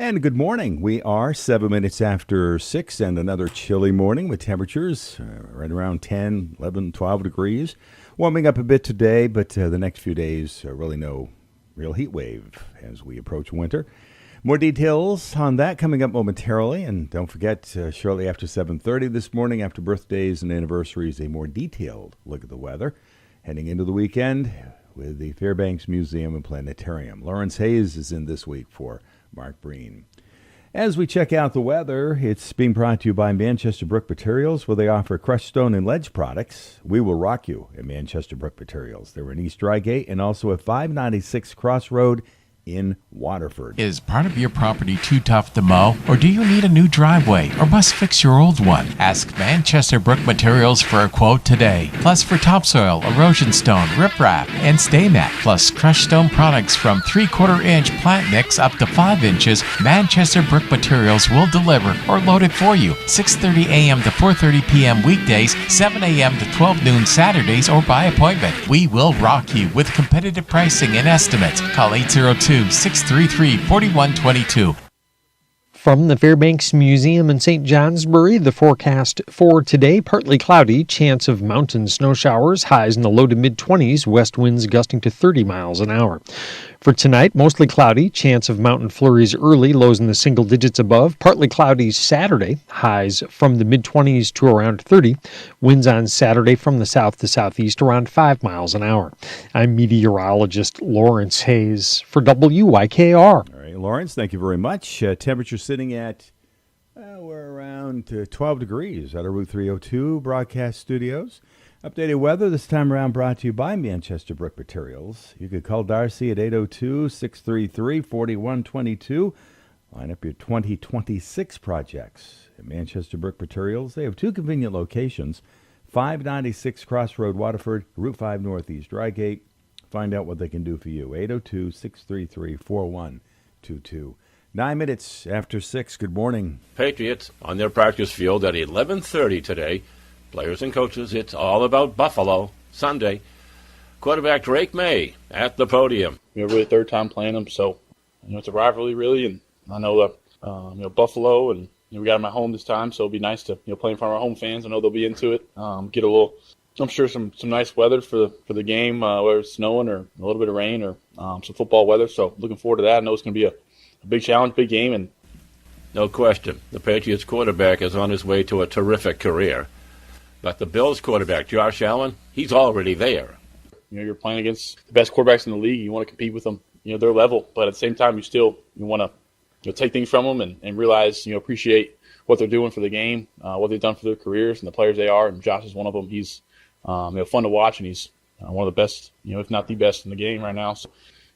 And good morning. We are 7 minutes after 6 and another chilly morning with temperatures right around 10, 11, 12 degrees. Warming up a bit today, but the next few days, really no real heat wave as we approach winter. More details on that coming up momentarily. And don't forget, shortly after 7:30 this morning, after birthdays and anniversaries, a more detailed look at the weather. Heading into the weekend with the Fairbanks Museum and Planetarium. Lawrence Hayes is in this week for Mark Breen. As we check out the weather, it's being brought to you by Manchester Brick Materials, where they offer crushed stone and ledge products. We will rock you at Manchester Brick Materials. They're in East Drygate and also at 596 Crossroad in Waterford. Is part of your property too tough to mow? Or do you need a new driveway or must fix your old one? Ask Manchester Brick Materials for a quote today. Plus for topsoil, erosion stone, riprap, and stay mat. Plus crushed stone products from 3/4 inch plant mix up to 5 inches. Manchester Brick Materials will deliver or load it for you. 6:30 a.m. to 4:30 p.m. weekdays, 7 a.m. to 12 noon Saturdays, or by appointment. We will rock you with competitive pricing and estimates. Call 802-633-4122. From the Fairbanks Museum in St. Johnsbury, the forecast for today, partly cloudy, chance of mountain snow showers, highs in the low to mid-20s, west winds gusting to 30 miles an hour. For tonight, mostly cloudy, chance of mountain flurries early, lows in the single digits above, partly cloudy Saturday, highs from the mid-20s to around 30, winds on Saturday from the south to southeast around 5 miles an hour. I'm meteorologist Lawrence Hayes for WYKR. All right, Lawrence, thank you very much. Temperature sitting at, we're around 12 degrees at our Route 302 broadcast studios. Updated weather this time around brought to you by Manchester Brick Materials. You could call Darcy at 802-633-4122. Line up your 2026 projects at Manchester Brick Materials. They have two convenient locations, 596 Crossroad, Waterford, Route 5 Northeast, Drygate. Find out what they can do for you. 802-633-4122. 9 minutes after 6. Good morning. Patriots on their practice field at 11:30 today. Players and coaches, it's all about Buffalo Sunday. Quarterback Drake May at the podium. Really third time playing them, so it's a rivalry really, and I know that Buffalo, and we got them at home this time, so it'll be nice to play in front of our home fans. I know they'll be into it. Get a little, I'm sure some nice weather for the game, whether it's snowing or a little bit of rain or some football weather. So looking forward to that. I know it's going to be a big challenge, big game, and no question, the Patriots quarterback is on his way to a terrific career. But the Bills quarterback, Josh Allen, he's already there. You're playing against the best quarterbacks in the league. You want to compete with them, their level. But at the same time, you want to take things from them and realize, appreciate what they're doing for the game, what they've done for their careers, and the players they are. And Josh is one of them. He's fun to watch, and he's one of the best, if not the best in the game right now. So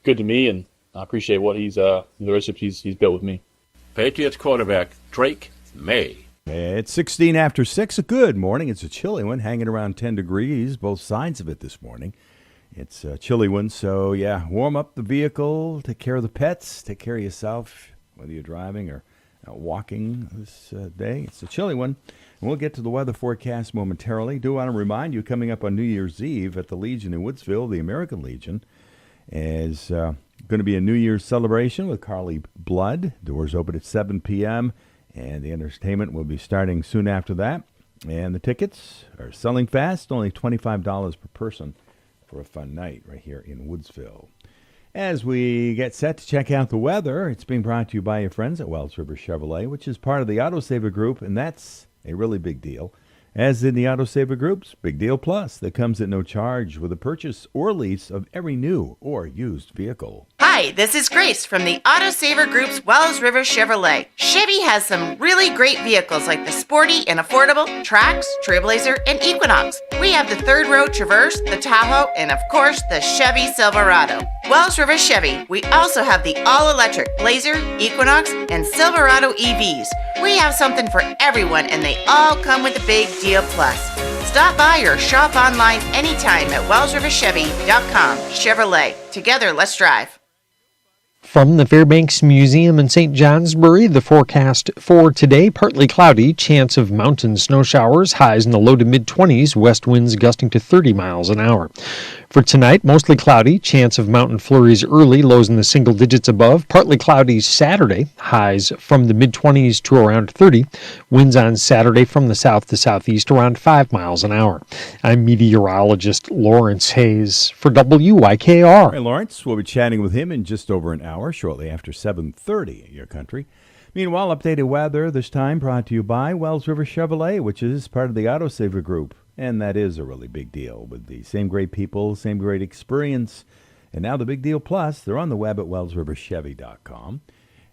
good to me, and I appreciate what the relationship he's built with me. Patriots quarterback Drake May. It's 16 after 6. A good morning. It's a chilly one, hanging around 10 degrees, both sides of it this morning. It's a chilly one, so yeah, warm up the vehicle, take care of the pets, take care of yourself, whether you're driving or walking this day. It's a chilly one. And we'll get to the weather forecast momentarily. Do want to remind you, coming up on New Year's Eve at the Legion in Woodsville, the American Legion, is going to be a New Year's celebration with Carly Blood. Doors open at 7 p.m., and the entertainment will be starting soon after that. And the tickets are selling fast, only $25 per person for a fun night right here in Woodsville. As we get set to check out the weather, it's being brought to you by your friends at Wells River Chevrolet, which is part of the Autosaver Group, and that's a really big deal. As in the Autosaver Group's Big Deal Plus, that comes at no charge with a purchase or lease of every new or used vehicle. Hi, this is Grace from the Autosaver Group's Wells River Chevrolet. Chevy has some really great vehicles like the sporty and affordable Trax, Trailblazer, and Equinox. We have the third row Traverse, the Tahoe, and of course the Chevy Silverado. Wells River Chevy. We also have the all-electric Blazer, Equinox, and Silverado EVs. We have something for everyone, and they all come with a Big Deal Plus. Stop by or shop online anytime at wellsriverchevy.com. Chevrolet. Together, let's drive. From the Fairbanks Museum in St. Johnsbury, the forecast for today, partly cloudy, chance of mountain snow showers, highs in the low to mid-20s, west winds gusting to 30 miles an hour. For tonight, mostly cloudy, chance of mountain flurries early, lows in the single digits above. Partly cloudy Saturday, highs from the mid-20s to around 30. Winds on Saturday from the south to southeast around 5 miles an hour. I'm meteorologist Lawrence Hayes for WYKR. Hey, Lawrence, we'll be chatting with him in just over an hour, shortly after 7:30 in your country. Meanwhile, updated weather, this time brought to you by Wells River Chevrolet, which is part of the Autosaver Group. And that is a really big deal with the same great people, same great experience. And now the Big Deal Plus, they're on the web at wellsriverchevy.com.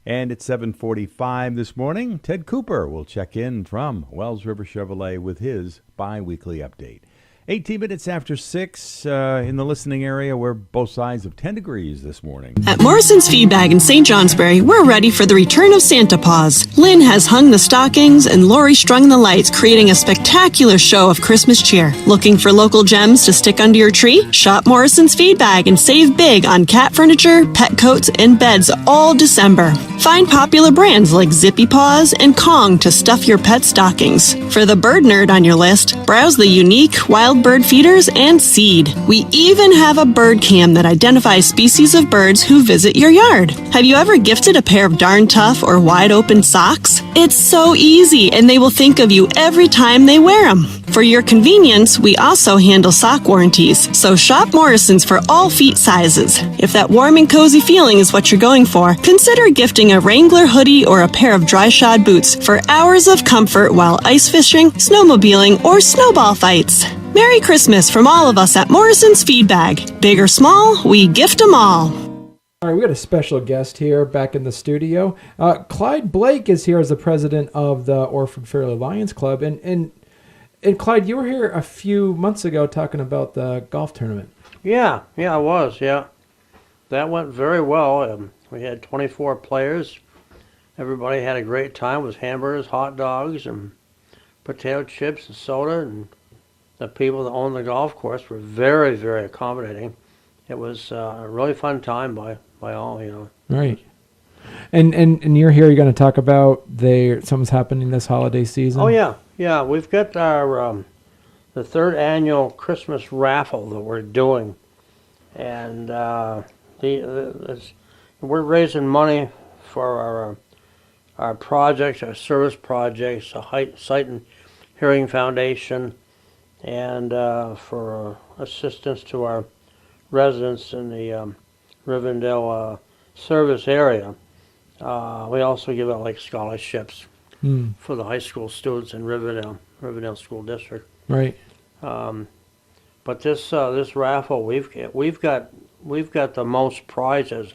And at 7:45 this morning, Ted Cooper will check in from Wells River Chevrolet with his bi-weekly update. 18 minutes after 6 in the listening area, we're both sides of 10 degrees this morning. At Morrison's Feedbag in St. Johnsbury, we're ready for the return of Santa Paws. Lynn has hung the stockings and Lori strung the lights, creating a spectacular show of Christmas cheer. Looking for local gems to stick under your tree? Shop Morrison's Feedbag and save big on cat furniture, pet coats, and beds all December. Find popular brands like Zippy Paws and Kong to stuff your pet stockings. For the bird nerd on your list, browse the unique wild bird feeders and seed. We even have a bird cam that identifies species of birds who visit your yard. Have you ever gifted a pair of darn tough or wide open socks? It's so easy, and they will think of you every time they wear them. For your convenience, we also handle sock warranties, so shop Morrison's for all feet sizes. If that warm and cozy feeling is what you're going for, consider gifting a Wrangler hoodie or a pair of dry-shod boots for hours of comfort while ice fishing, snowmobiling, or snowball fights. Merry Christmas from all of us at Morrison's Feedbag. Big or small, we gift them all. All right, we got a special guest here back in the studio. Clyde Blake is here as the president of the Orford Fairlee Lions Club. And Clyde, you were here a few months ago talking about the golf tournament. Yeah, I was, yeah. That went very well. We had 24 players. Everybody had a great time with hamburgers, hot dogs, and potato chips and soda. And the people that owned the golf course were very, very accommodating. It was a really fun time by all, you know. Right. And you're here, you're going to talk about something's happening this holiday season? Oh, yeah. Yeah, we've got our the third annual Christmas raffle that we're doing. And we're raising money for our projects, our service projects, the Sight and Hearing Foundation, and for assistance to our residents in the Rivendell service area. We also give out like scholarships for the high school students in Rivendell School District. Right. But this raffle, we've got the most prizes.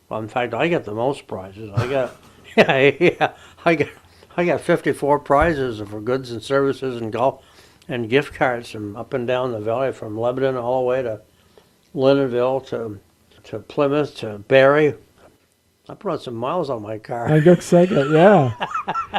Well, in fact, I get the most prizes. I got I got 54 prizes for goods and services and golf and gift cards from up and down the valley, from Lebanon all the way to Lindenville to Plymouth to Barrie. I put on some miles on my car. I look second, yeah.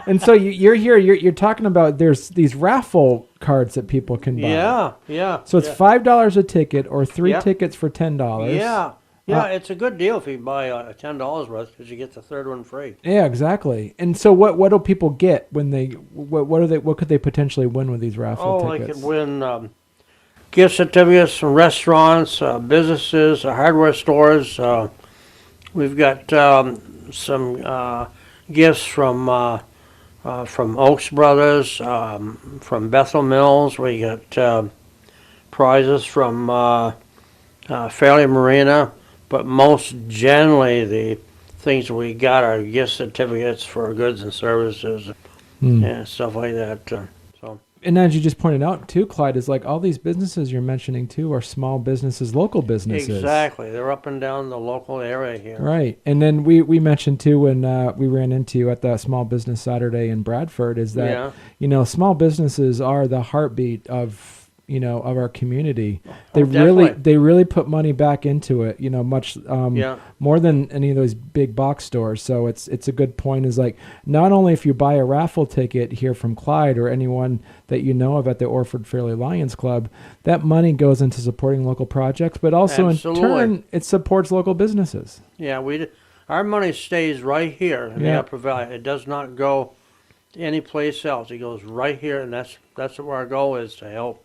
And so you're here. You're talking about there's these raffle cards that people can buy. Yeah. So it's $5 a ticket or three tickets for $10. Yeah, it's a good deal if you buy $10 worth because you get the third one free. Yeah, exactly. And so what do people get when they what could they potentially win with these raffle tickets? They could win gift certificates from restaurants, businesses, hardware stores. We've got some gifts from Oaks Brothers, from Bethel Mills. We got prizes from Fairlee Marina, but most generally the things we got are gift certificates for goods and services and stuff like that. And as you just pointed out too, Clyde, is like all these businesses you're mentioning too are small businesses, local businesses. Exactly. They're up and down the local area here. Right. And then we mentioned too when we ran into you at the Small Business Saturday in Bradford is that, small businesses are the heartbeat of our community. They really put money back into it, much more than any of those big box stores. So it's a good point is like, not only if you buy a raffle ticket here from Clyde or anyone that you know of at the Orford Fairlee Lions Club, that money goes into supporting local projects, but also in turn it supports local businesses. Yeah, our money stays right here in the Upper Valley. It does not go any place else. It goes right here, and that's what our goal is, to help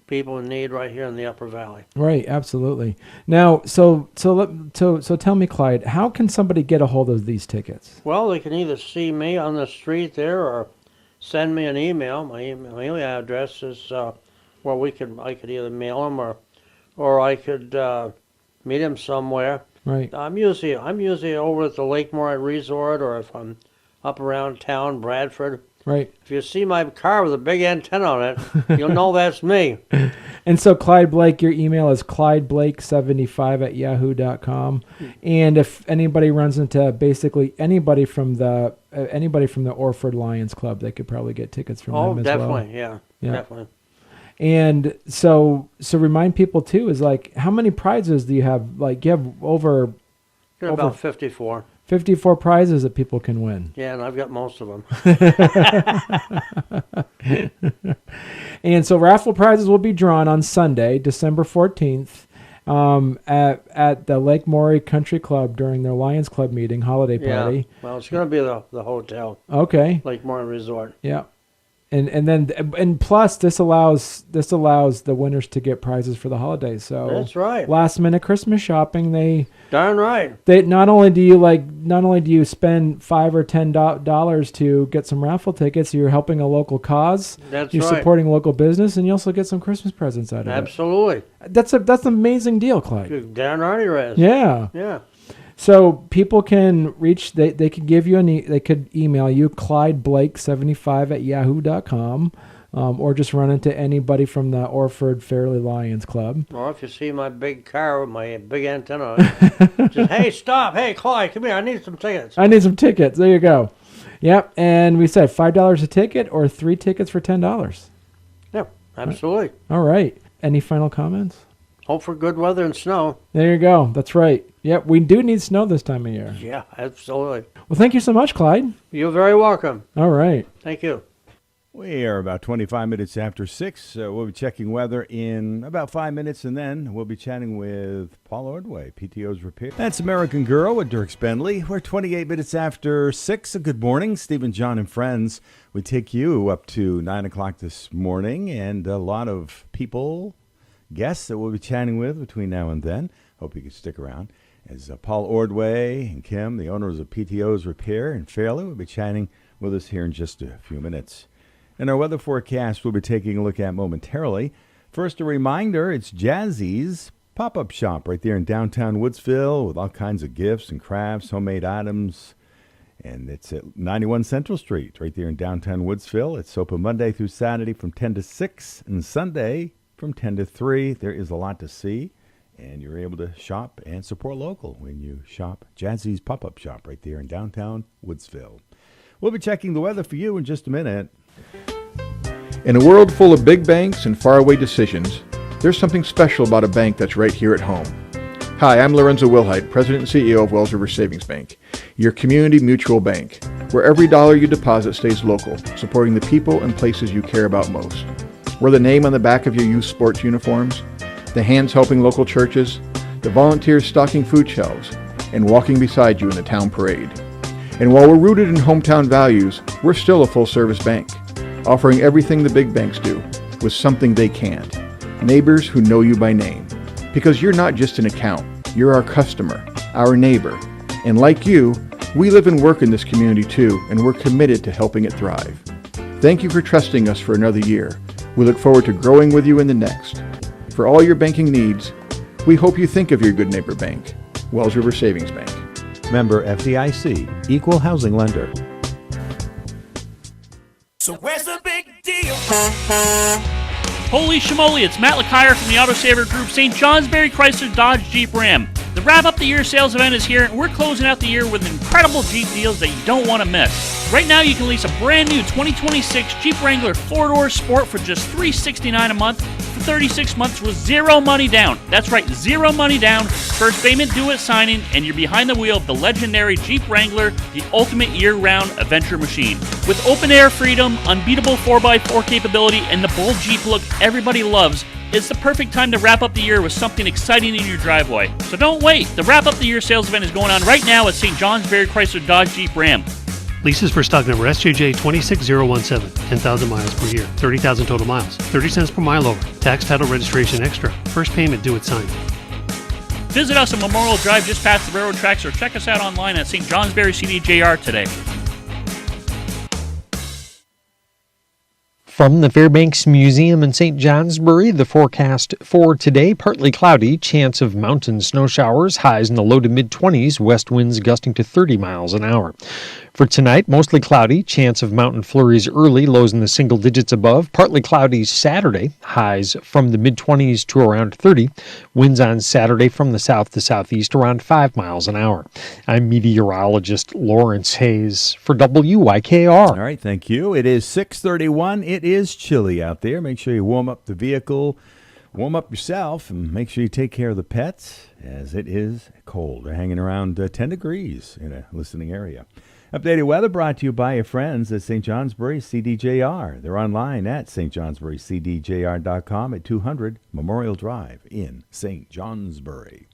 people in need right here in the Upper Valley. Right, absolutely. Now, so tell me, Clyde, how can somebody get a hold of these tickets? Well, they can either see me on the street there or send me an email. My email address is where I could either mail them or I could meet them somewhere. Right. I'm usually over at the Lake Moray Resort, or if I'm up around town, Bradford. Right. If you see my car with a big antenna on it, you'll know that's me. And so, Clyde Blake, your email is clydeblake75@yahoo.com. And if anybody runs into basically anybody from the Orford Lions Club, they could probably get tickets from them as definitely, well. Yeah, definitely. And so remind people too, is like, how many prizes do you have? Like, you have over About 54. 54 prizes that people can win. Yeah, and I've got most of them. And so raffle prizes will be drawn on Sunday, December 14th, at the Lake Moray Country Club during their Lions Club meeting, holiday party. Yeah. Well, it's going to be the hotel. Okay. Lake Moray Resort. Yeah. And plus this allows the winners to get prizes for the holidays. So that's right. Last minute Christmas shopping, darn right. They not only do you spend $5 or $10 to get some raffle tickets, you're helping a local cause. That's you're right. supporting local business, and you also get some Christmas presents out of Absolutely. it. That's an amazing deal, Clyde. You're darn right, you is. Yeah. Yeah. So people can reach, they could give you they could email you, clydeblake75@yahoo.com, or just run into anybody from the Orford Fairlee Lions Club. Or if you see my big car with my big antenna on it, just, hey, stop. Hey, Clyde, come here. I need some tickets. There you go. Yep. And we said $5 a ticket or 3 tickets for $10. Yeah, absolutely. All right. Any final comments? Hope for good weather and snow. There you go. That's right. Yep, we do need snow this time of year. Yeah, absolutely. Well, thank you so much, Clyde. You're very welcome. All right. Thank you. We are about 25 minutes after 6. We'll be checking weather in about 5 minutes, and then we'll be chatting with Paul Ordway, PTO's Repair. That's American Girl with Dirk Spenley. We're 28 minutes after 6. Good morning, Stephen, John, and friends. We take you up to 9 o'clock this morning, and a lot of people, guests that we'll be chatting with between now and then. Hope you can stick around. As Paul Ordway and Kim, the owners of PTO's Repair in Fairlee, will be chatting with us here in just a few minutes. And our weather forecast we'll be taking a look at momentarily. First, a reminder, it's Jazzy's pop-up shop right there in downtown Woodsville with all kinds of gifts and crafts, homemade items. And it's at 91 Central Street right there in downtown Woodsville. It's open Monday through Saturday from 10 to 6 and Sunday from 10 to 3. There is a lot to see. And you're able to shop and support local when you shop Jazzy's Pop-Up Shop right there in downtown Woodsville. We'll be checking the weather for you in just a minute. In a world full of big banks and faraway decisions, there's something special about a bank that's right here at home. Hi, I'm Lorenzo Wilhite, President and CEO of Wells River Savings Bank, your community mutual bank, where every dollar you deposit stays local, supporting the people and places you care about most. We're the name on the back of your youth sports uniforms, the hands helping local churches, the volunteers stocking food shelves, and walking beside you in the town parade. And while we're rooted in hometown values, we're still a full-service bank, offering everything the big banks do, with something they can't. Neighbors who know you by name. Because you're not just an account, you're our customer, our neighbor. And like you, we live and work in this community too, and we're committed to helping it thrive. Thank you for trusting us for another year. We look forward to growing with you in the next. For all your banking needs, we hope you think of your good neighbor bank, Wells River Savings Bank. Member FDIC, Equal Housing Lender. So where's the big deal? Holy schmoly, it's Matt LeCire from the Auto Saver Group, St. Johnsbury Chrysler Dodge Jeep Ram. The Wrap Up the Year sales event is here, and we're closing out the year with incredible Jeep deals that you don't want to miss. Right now, you can lease a brand new 2026 Jeep Wrangler 4-door Sport for just $369 a month for 36 months with zero money down. That's right, zero money down. First payment due at signing, and you're behind the wheel of the legendary Jeep Wrangler, the ultimate year-round adventure machine. With open-air freedom, unbeatable 4x4 capability, and the bold Jeep look everybody loves, it's the perfect time to wrap up the year with something exciting in your driveway. So don't wait. The Wrap Up the Year sales event is going on right now at St. Johnsbury Chrysler Dodge Jeep Ram. Leases for stock number SJJ26017, 10,000 miles per year, 30,000 total miles, 30 cents per mile over. Tax, title, registration extra. First payment due at signing. Visit us at Memorial Drive just past the railroad tracks or check us out online at St. Johnsbury CDJR today. From the Fairbanks Museum in St. Johnsbury, the forecast for today, partly cloudy, chance of mountain snow showers, highs in the low to mid-20s, west winds gusting to 30 miles an hour. For tonight, mostly cloudy, chance of mountain flurries early, lows in the single digits above. Partly cloudy Saturday, highs from the mid-20s to around 30. Winds on Saturday from the south to southeast around 5 miles an hour. I'm meteorologist Lawrence Hayes for WYKR. All right, thank you. It is 6:31. It is chilly out there. Make sure you warm up the vehicle, warm up yourself, and make sure you take care of the pets as it is cold. They're hanging around 10 degrees in a listening area. Updated weather brought to you by your friends at St. Johnsbury CDJR. They're online at stjohnsburycdjr.com at 200 Memorial Drive in St. Johnsbury.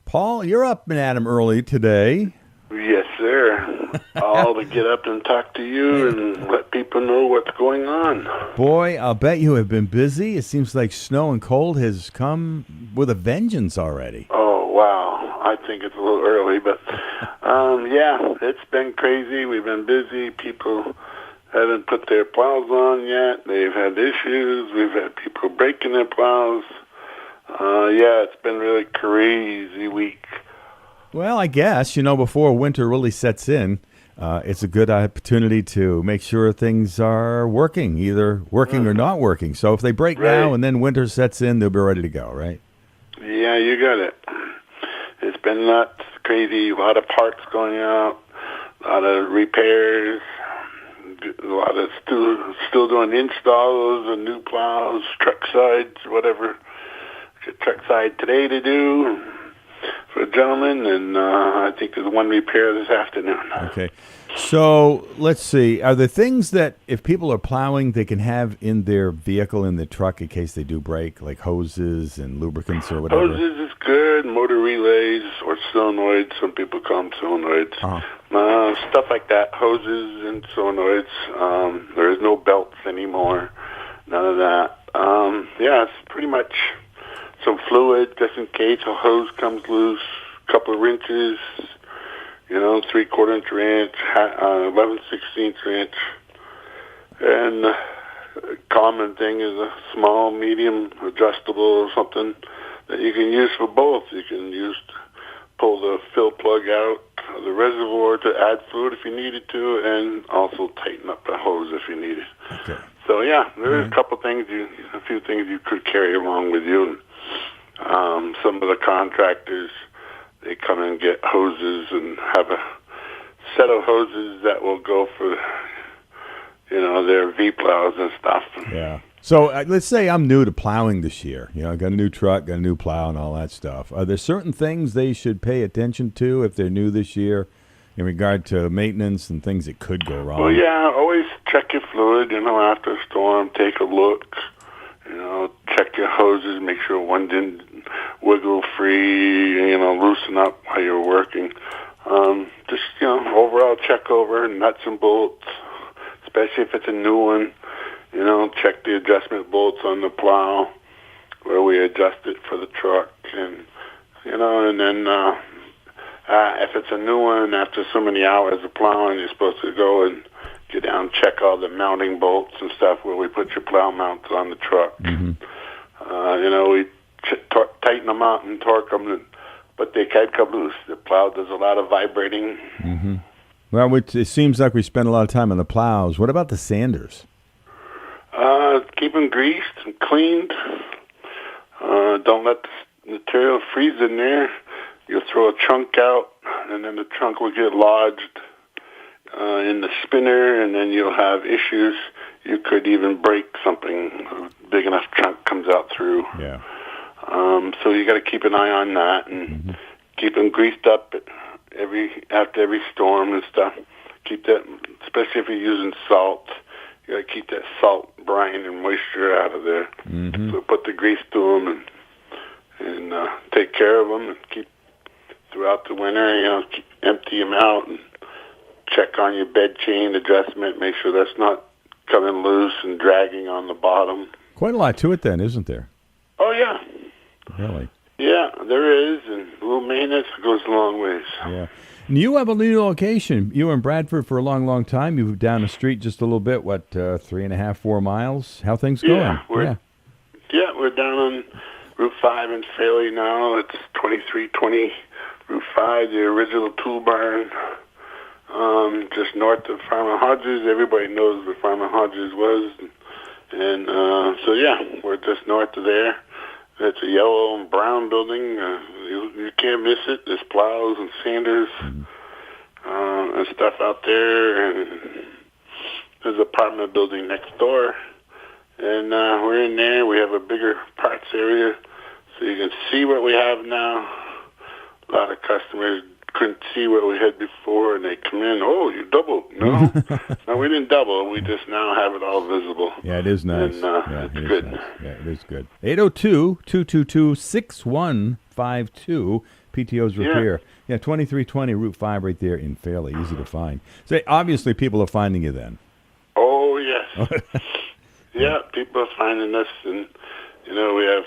Paul, you're up and at 'em early today. Yes, sir. All to get up and talk to you and let people know what's going on. Boy, I'll bet you have been busy. It seems like snow and cold has come with a vengeance already. Oh, wow. I think it's a little early, but yeah, it's been crazy. We've been busy. People haven't put their plows on yet. They've had issues. We've had people breaking their plows. Yeah, it's been really crazy week. Well, I guess, before winter really sets in, it's a good opportunity to make sure things are working, either working or not working. So if they break now and then winter sets in, they'll be ready to go, right? Yeah, you got it. It's been nuts, crazy, a lot of parts going out, a lot of repairs, a lot of still doing installs and new plows, truck sides, whatever. Truck side today to do for a gentleman, and I think there's one repair this afternoon. Okay. So let's see. Are there things that if people are plowing, they can have in their vehicle, in the truck, in case they do break, like hoses and lubricants or whatever? Hoses is good, motor relays or solenoids. Some people call them solenoids. Stuff like that, hoses and solenoids. There is no belts anymore. None of that. Yeah, it's pretty much some fluid just in case a hose comes loose, a couple of wrenches, 3/4 inch wrench, 11/16 wrench, and a common thing is a small, medium, adjustable or something that you can use for both. You can pull the fill plug out of the reservoir to add fluid if you needed to, and also tighten up the hose if you needed. Okay. So yeah, there's a few things you could carry along with you. Some of the contractors, they come and get hoses and have a set of hoses that will go for, their V-plows and stuff. Yeah. So let's say I'm new to plowing this year. I got a new truck, got a new plow, and all that stuff. Are there certain things they should pay attention to if they're new this year in regard to maintenance and things that could go wrong? Well, yeah, always check your fluid, after a storm, take a look. Check your hoses, make sure one didn't wiggle free, loosen up while you're working. Just, overall check over nuts and bolts, especially if it's a new one. Check the adjustment bolts on the plow where we adjust it for the truck. And, and then if it's a new one, after so many hours of plowing, you're supposed to go and get down, check all the mounting bolts and stuff where we put your plow mounts on the truck. Mm-hmm. We tighten them out and torque them, but they can't come loose. The plow does a lot of vibrating. Mm-hmm. Well, it seems like we spend a lot of time on the plows. What about the sanders? Keep them greased and cleaned. Don't let the material freeze in there. You'll throw a chunk out, and then the chunk will get lodged in the spinner, and then you'll have issues. You could even break something. A big enough chunk comes out through. Yeah. So you got to keep an eye on that and keep them greased up after every storm and stuff. Keep that, especially if you're using salt. You got to keep that salt, brine, and moisture out of there. Mm-hmm. So put the grease to them and take care of them and keep throughout the winter. Empty them out and check on your bed chain adjustment, make sure that's not coming loose and dragging on the bottom. Quite a lot to it then, isn't there? Oh, yeah. Really? Yeah, there is, and a little maintenance goes a long ways. Yeah. And you have a new location. You were in Bradford for a long, long time. You moved down the street just a little bit, 3.5, 4 miles? How things going? We're down on Route 5 in Fairlee now. It's 2320 Route 5, the original tool barn. Just north of Farmer Hodges. Everybody knows where Farmer Hodges was. And we're just north of there. It's a yellow and brown building. You can't miss it. There's plows and sanders and stuff out there. And there's an apartment building next door. And we're in there. We have a bigger parts area, so you can see what we have now. A lot of customers couldn't see what we had before, and they come in, oh, you doubled. No, no, we didn't double. We just now have it all visible. Yeah, it is nice. And it's good. Nice. Yeah, it is good. 802-222-6152, PTO's Repair. Yeah, 2320 Route 5 right there in Fairlee, easy to find. So obviously people are finding you then. Oh, yes. Yeah, people are finding us, and, we have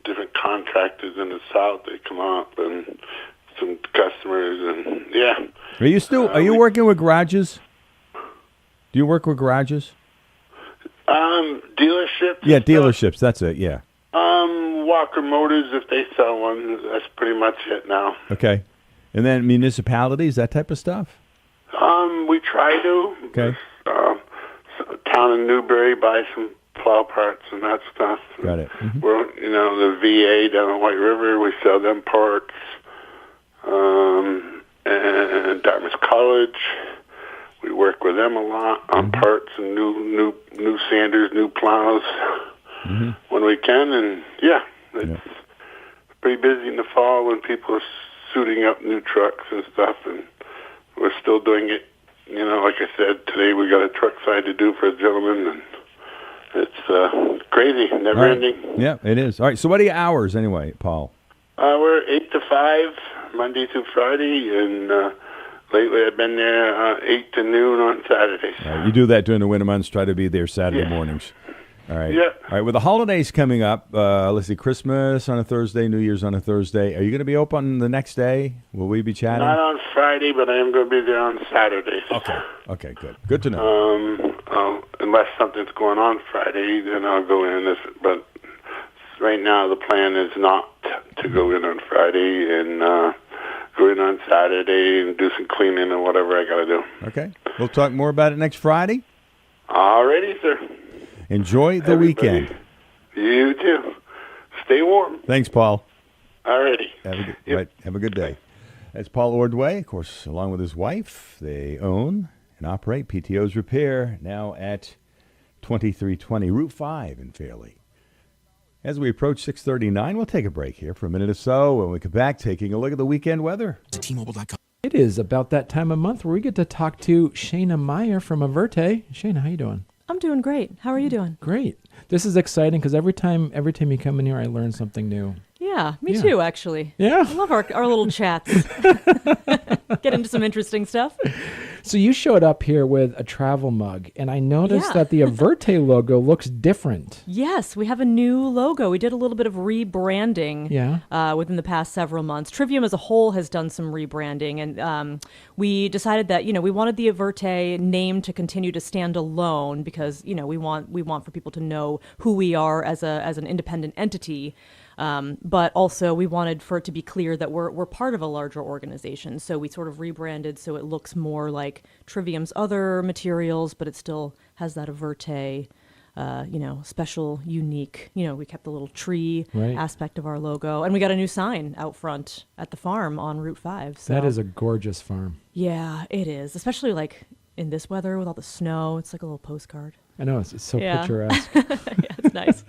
different contractors in the south. They come up, and some customers, and, yeah. Are you you working with garages? Do you work with garages? Dealerships? Yeah, dealerships, that's it, yeah. Walker Motors, if they sell one, that's pretty much it now. Okay. And then municipalities, that type of stuff? We try to. Okay. Town in Newbury buy some plow parts and that stuff. Got it. Mm-hmm. We're, the VA down in White River, we sell them parts. And Dartmouth College, we work with them a lot on parts and new sanders, new plows when we can. And it's pretty busy in the fall when people are suiting up new trucks and stuff. And we're still doing it. Like I said, today we got a truck side to do for a gentleman, and it's crazy, never ending. Yeah, it is. All right, so what are your hours anyway, Paul? We're 8 to 5, Monday through Friday, and lately I've been there 8 to noon on Saturdays. You do that during the winter months, try to be there Saturday mornings. All right. Yeah. All right, with the holidays coming up, let's see, Christmas on a Thursday, New Year's on a Thursday. Are you going to be open the next day? Will we be chatting? Not on Friday, but I am going to be there on Saturdays. Okay, good. Good to know. Unless something's going on Friday, then I'll go in. But right now the plan is not to go in on Friday and go in on Saturday and do some cleaning and whatever I got to do. Okay. We'll talk more about it next Friday. All righty, sir. Enjoy the weekend. You too. Stay warm. Thanks, Paul. All righty. Have a good day. That's Paul Ordway, of course, along with his wife. They own and operate PTO's Repair, now at 2320 Route 5 in Fairlee. As we approach 6:39, we'll take a break here for a minute or so. When we come back, taking a look at the weekend weather. It is about that time of month where we get to talk to Shanna Meyer from Averte. Shanna, how you doing? I'm doing great. How are you doing? Great. This is exciting because every time you come in here, I learn something new. Yeah, me too, actually. Yeah. I love our little chats. Get into some interesting stuff. So you showed up here with a travel mug, and I noticed that the Averte logo looks different. Yes, we have a new logo. We did a little bit of rebranding within the past several months. Trivium as a whole has done some rebranding, and we decided that, we wanted the Averte name to continue to stand alone because, we want for people to know who we are as an independent entity. But also we wanted for it to be clear that we're part of a larger organization. So we sort of rebranded so it looks more like Trivium's other materials, but it still has that Averte, special, unique, we kept the little tree aspect of our logo. And we got a new sign out front at the farm on Route 5. So. That is a gorgeous farm. Yeah, it is. Especially like in this weather with all the snow. It's like a little postcard. I know, it's so picturesque. Yeah, it's nice.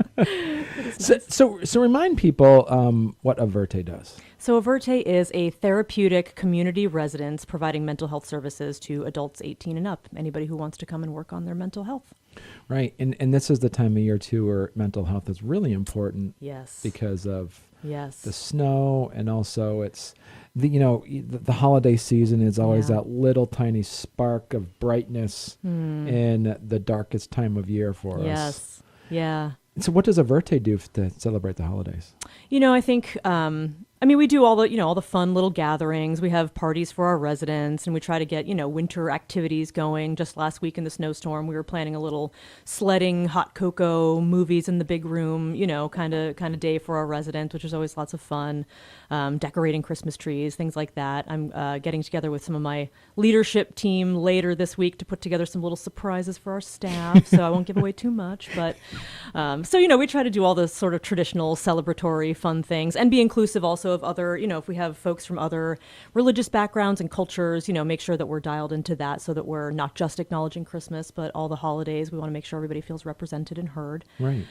So remind people what Averte does. So Averte is a therapeutic community residence providing mental health services to adults 18 and up, anybody who wants to come and work on their mental health. Right, and this is the time of year, too, where mental health is really important. Yes. Because of the snow, and also the holiday season is always that little tiny spark of brightness in the darkest time of year for us. Yes. Yeah. So what does Averte do to celebrate the holidays? I think, we do all the fun little gatherings. We have parties for our residents, and we try to get, winter activities going. Just last week in the snowstorm, we were planning a little sledding, hot cocoa, movies in the big room, kind of day for our residents, which is always lots of fun. Decorating Christmas trees, things like that. I'm getting together with some of my leadership team later this week to put together some little surprises for our staff. So I won't give away too much, but we try to do all the sort of traditional celebratory fun things and be inclusive also of other, if we have folks from other religious backgrounds and cultures, make sure that we're dialed into that so that we're not just acknowledging Christmas, but all the holidays. We want to make sure everybody feels represented and heard. Right.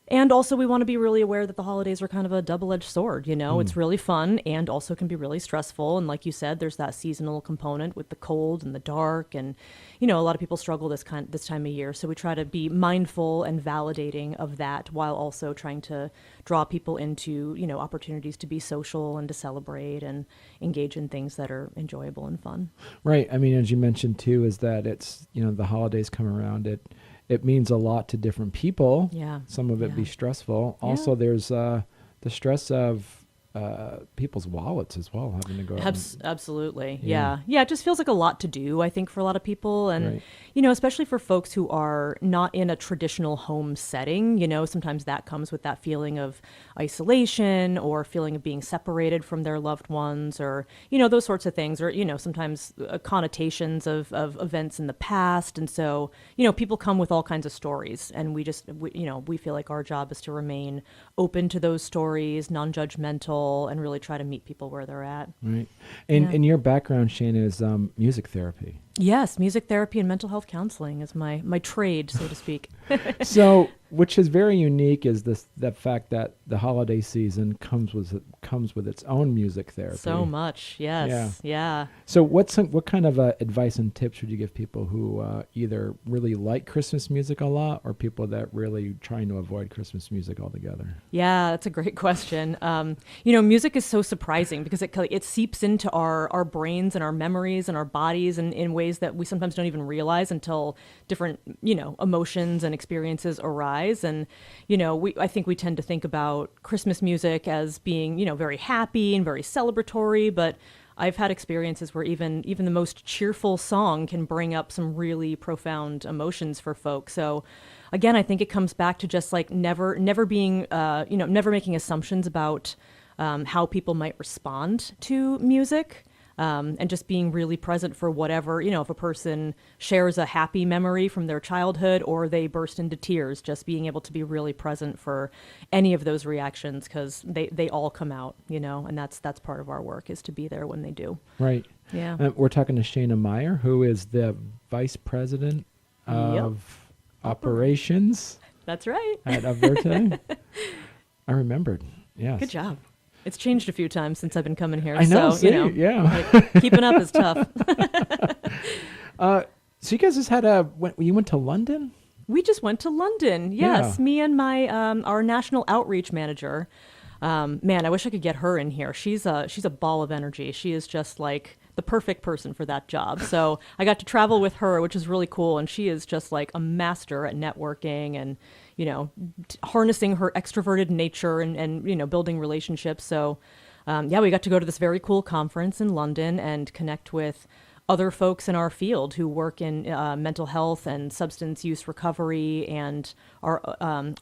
And also we want to be really aware that the holidays are kind of a double-edged sword, It's really fun and also can be really stressful. And like you said, there's that seasonal component with the cold and the dark. And, a lot of people struggle this time of year. So we try to be mindful and validating of that while also trying to draw people into, opportunities to be social and to celebrate and engage in things that are enjoyable and fun. Right. As you mentioned too, is that it's, the holidays come around, it means a lot to different people. Yeah. Some of it be stressful. Yeah. Also, there's the stress of people's wallets as well, having to go out. Absolutely. Yeah. It just feels like a lot to do, I think, for a lot of people. And, especially for folks who are not in a traditional home setting, sometimes that comes with that feeling of isolation or feeling of being separated from their loved ones or, those sorts of things or, sometimes connotations of events in the past. And so, people come with all kinds of stories and we feel like our job is to remain open to those stories, non-judgmental, and really try to meet people where they're at. Right. And your background, Shanna, is music therapy. Yes, music therapy and mental health counseling is my trade, so to speak. So, which is very unique is the fact that the holiday season comes with its own music therapy. So much, yes, yeah. So, what kind of advice and tips would you give people who either really like Christmas music a lot or people that really trying to avoid Christmas music altogether? Yeah, that's a great question. Music is so surprising because it seeps into our brains and our memories and our bodies in ways that we sometimes don't even realize until different, emotions and experiences arise. And, I think we tend to think about Christmas music as being, very happy and very celebratory, but I've had experiences where even the most cheerful song can bring up some really profound emotions for folks. So again, I think it comes back to just like never being, never making assumptions about how people might respond to music. And just being really present for whatever, if a person shares a happy memory from their childhood or they burst into tears, just being able to be really present for any of those reactions because they all come out, and that's part of our work is to be there when they do. Right. Yeah. We're talking to Shanna Meyer, who is the Vice President of Operations. That's right. At Averte. I remembered. Yes. Good job. It's changed a few times since I've been coming here. I know, so, yeah. Keeping up is tough. So you guys just had you went to London? We just went to London. Yes. Yeah. Me and my, our national outreach manager. Man, I wish I could get her in here. She's a ball of energy. She is just like the perfect person for that job. So I got to travel with her, which is really cool. And she is just like a master at networking and, harnessing her extroverted nature and building relationships. So, we got to go to this very cool conference in London and connect with other folks in our field who work in mental health and substance use recovery and are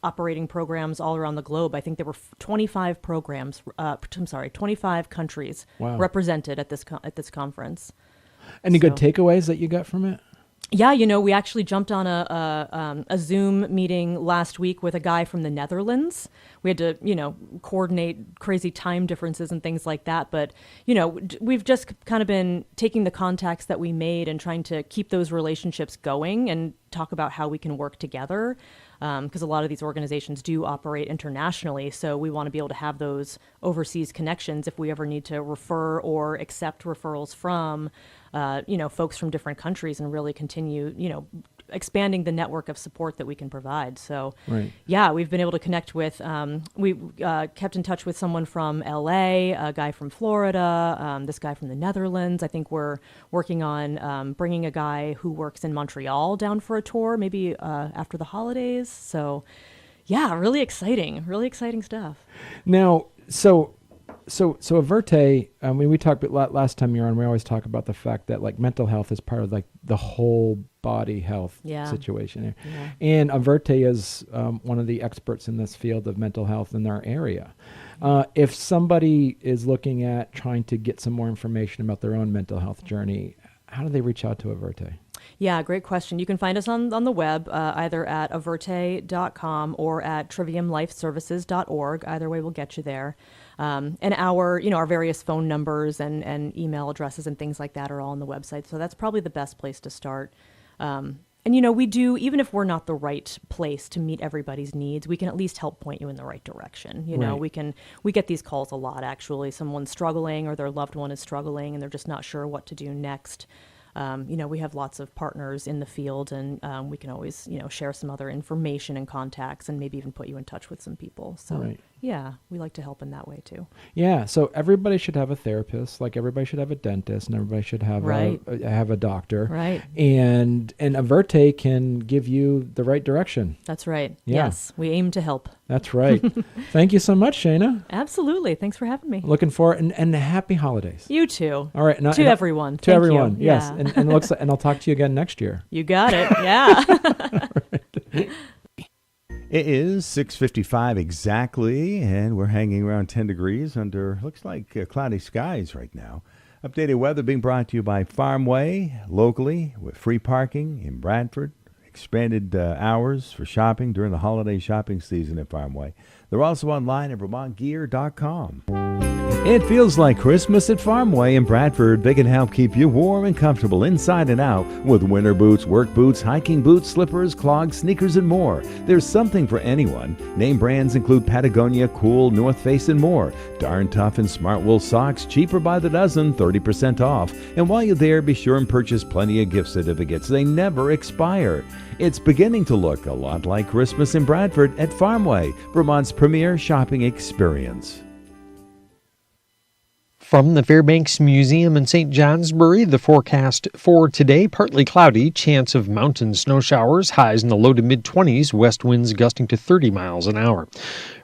operating programs all around the globe. I think there were 25 programs, 25 countries represented at this conference. Any good takeaways that you got from it? Yeah, we actually jumped on a Zoom meeting last week with a guy from the Netherlands. We had to, coordinate crazy time differences and things like that. But, we've just kind of been taking the contacts that we made and trying to keep those relationships going and talk about how we can work together. Because a lot of these organizations do operate internationally. So we want to be able to have those overseas connections if we ever need to refer or accept referrals from, folks from different countries and really continue, expanding the network of support that we can provide. So, right. yeah, we've been able to connect with. We kept in touch with someone from LA, a guy from Florida, this guy from the Netherlands. I think we're working on bringing a guy who works in Montreal down for a tour, maybe after the holidays. So, yeah, really exciting stuff. Now, so Averte, I mean, we talked last time you were on, we always talk about the fact that like mental health is part of like the whole body health situation. Yeah. And Averte is one of the experts in this field of mental health in our area. If somebody is looking at trying to get some more information about their own mental health journey, how do they reach out to Averte? Yeah, great question. You can find us on the web, either at averte.com or at triviumlifeservices.org. Either way will get you there. And our various phone numbers and email addresses and things like that are all on the website. So that's probably the best place to start. And we do, even if we're not the right place to meet everybody's needs, we can at least help point you in the right direction. Right. We get these calls a lot, actually. Someone's struggling or their loved one is struggling and they're just not sure what to do next. We have lots of partners in the field, and we can always, share some other information and contacts, and maybe even put you in touch with some people. So, right. Yeah, we like to help in that way too. Yeah, so everybody should have a therapist, like everybody should have a dentist, and everybody should have have a doctor. Right. And Averte can give you the right direction. That's right. Yeah. Yes, we aim to help. That's right. Thank you so much, Shanna. Absolutely. Thanks for having me. Looking forward, and happy holidays. You too. All right. To everyone. To Thank everyone. you. Yes. Yeah. And I'll talk to you again next year. You got it. Yeah. It is 6:55 exactly, and we're hanging around 10 degrees under, looks like cloudy skies right now. Updated weather being brought to you by Farmway, locally, with free parking in Bradford. Expanded hours for shopping during the holiday shopping season at Farmway. They're also online at VermontGear.com. It feels like Christmas at Farmway in Bradford. They can help keep you warm and comfortable inside and out with winter boots, work boots, hiking boots, slippers, clogs, sneakers, and more. There's something for anyone. Name brands include Patagonia, Cool, North Face, and more. Darn Tough and Smart Wool socks, cheaper by the dozen, 30% off. And while you're there, be sure and purchase plenty of gift certificates. They never expire. It's beginning to look a lot like Christmas in Bradford at Farmway, Vermont's premier shopping experience. From the Fairbanks Museum in St. Johnsbury, the forecast for today, partly cloudy, chance of mountain snow showers, highs in the low to mid-20s, west winds gusting to 30 miles an hour.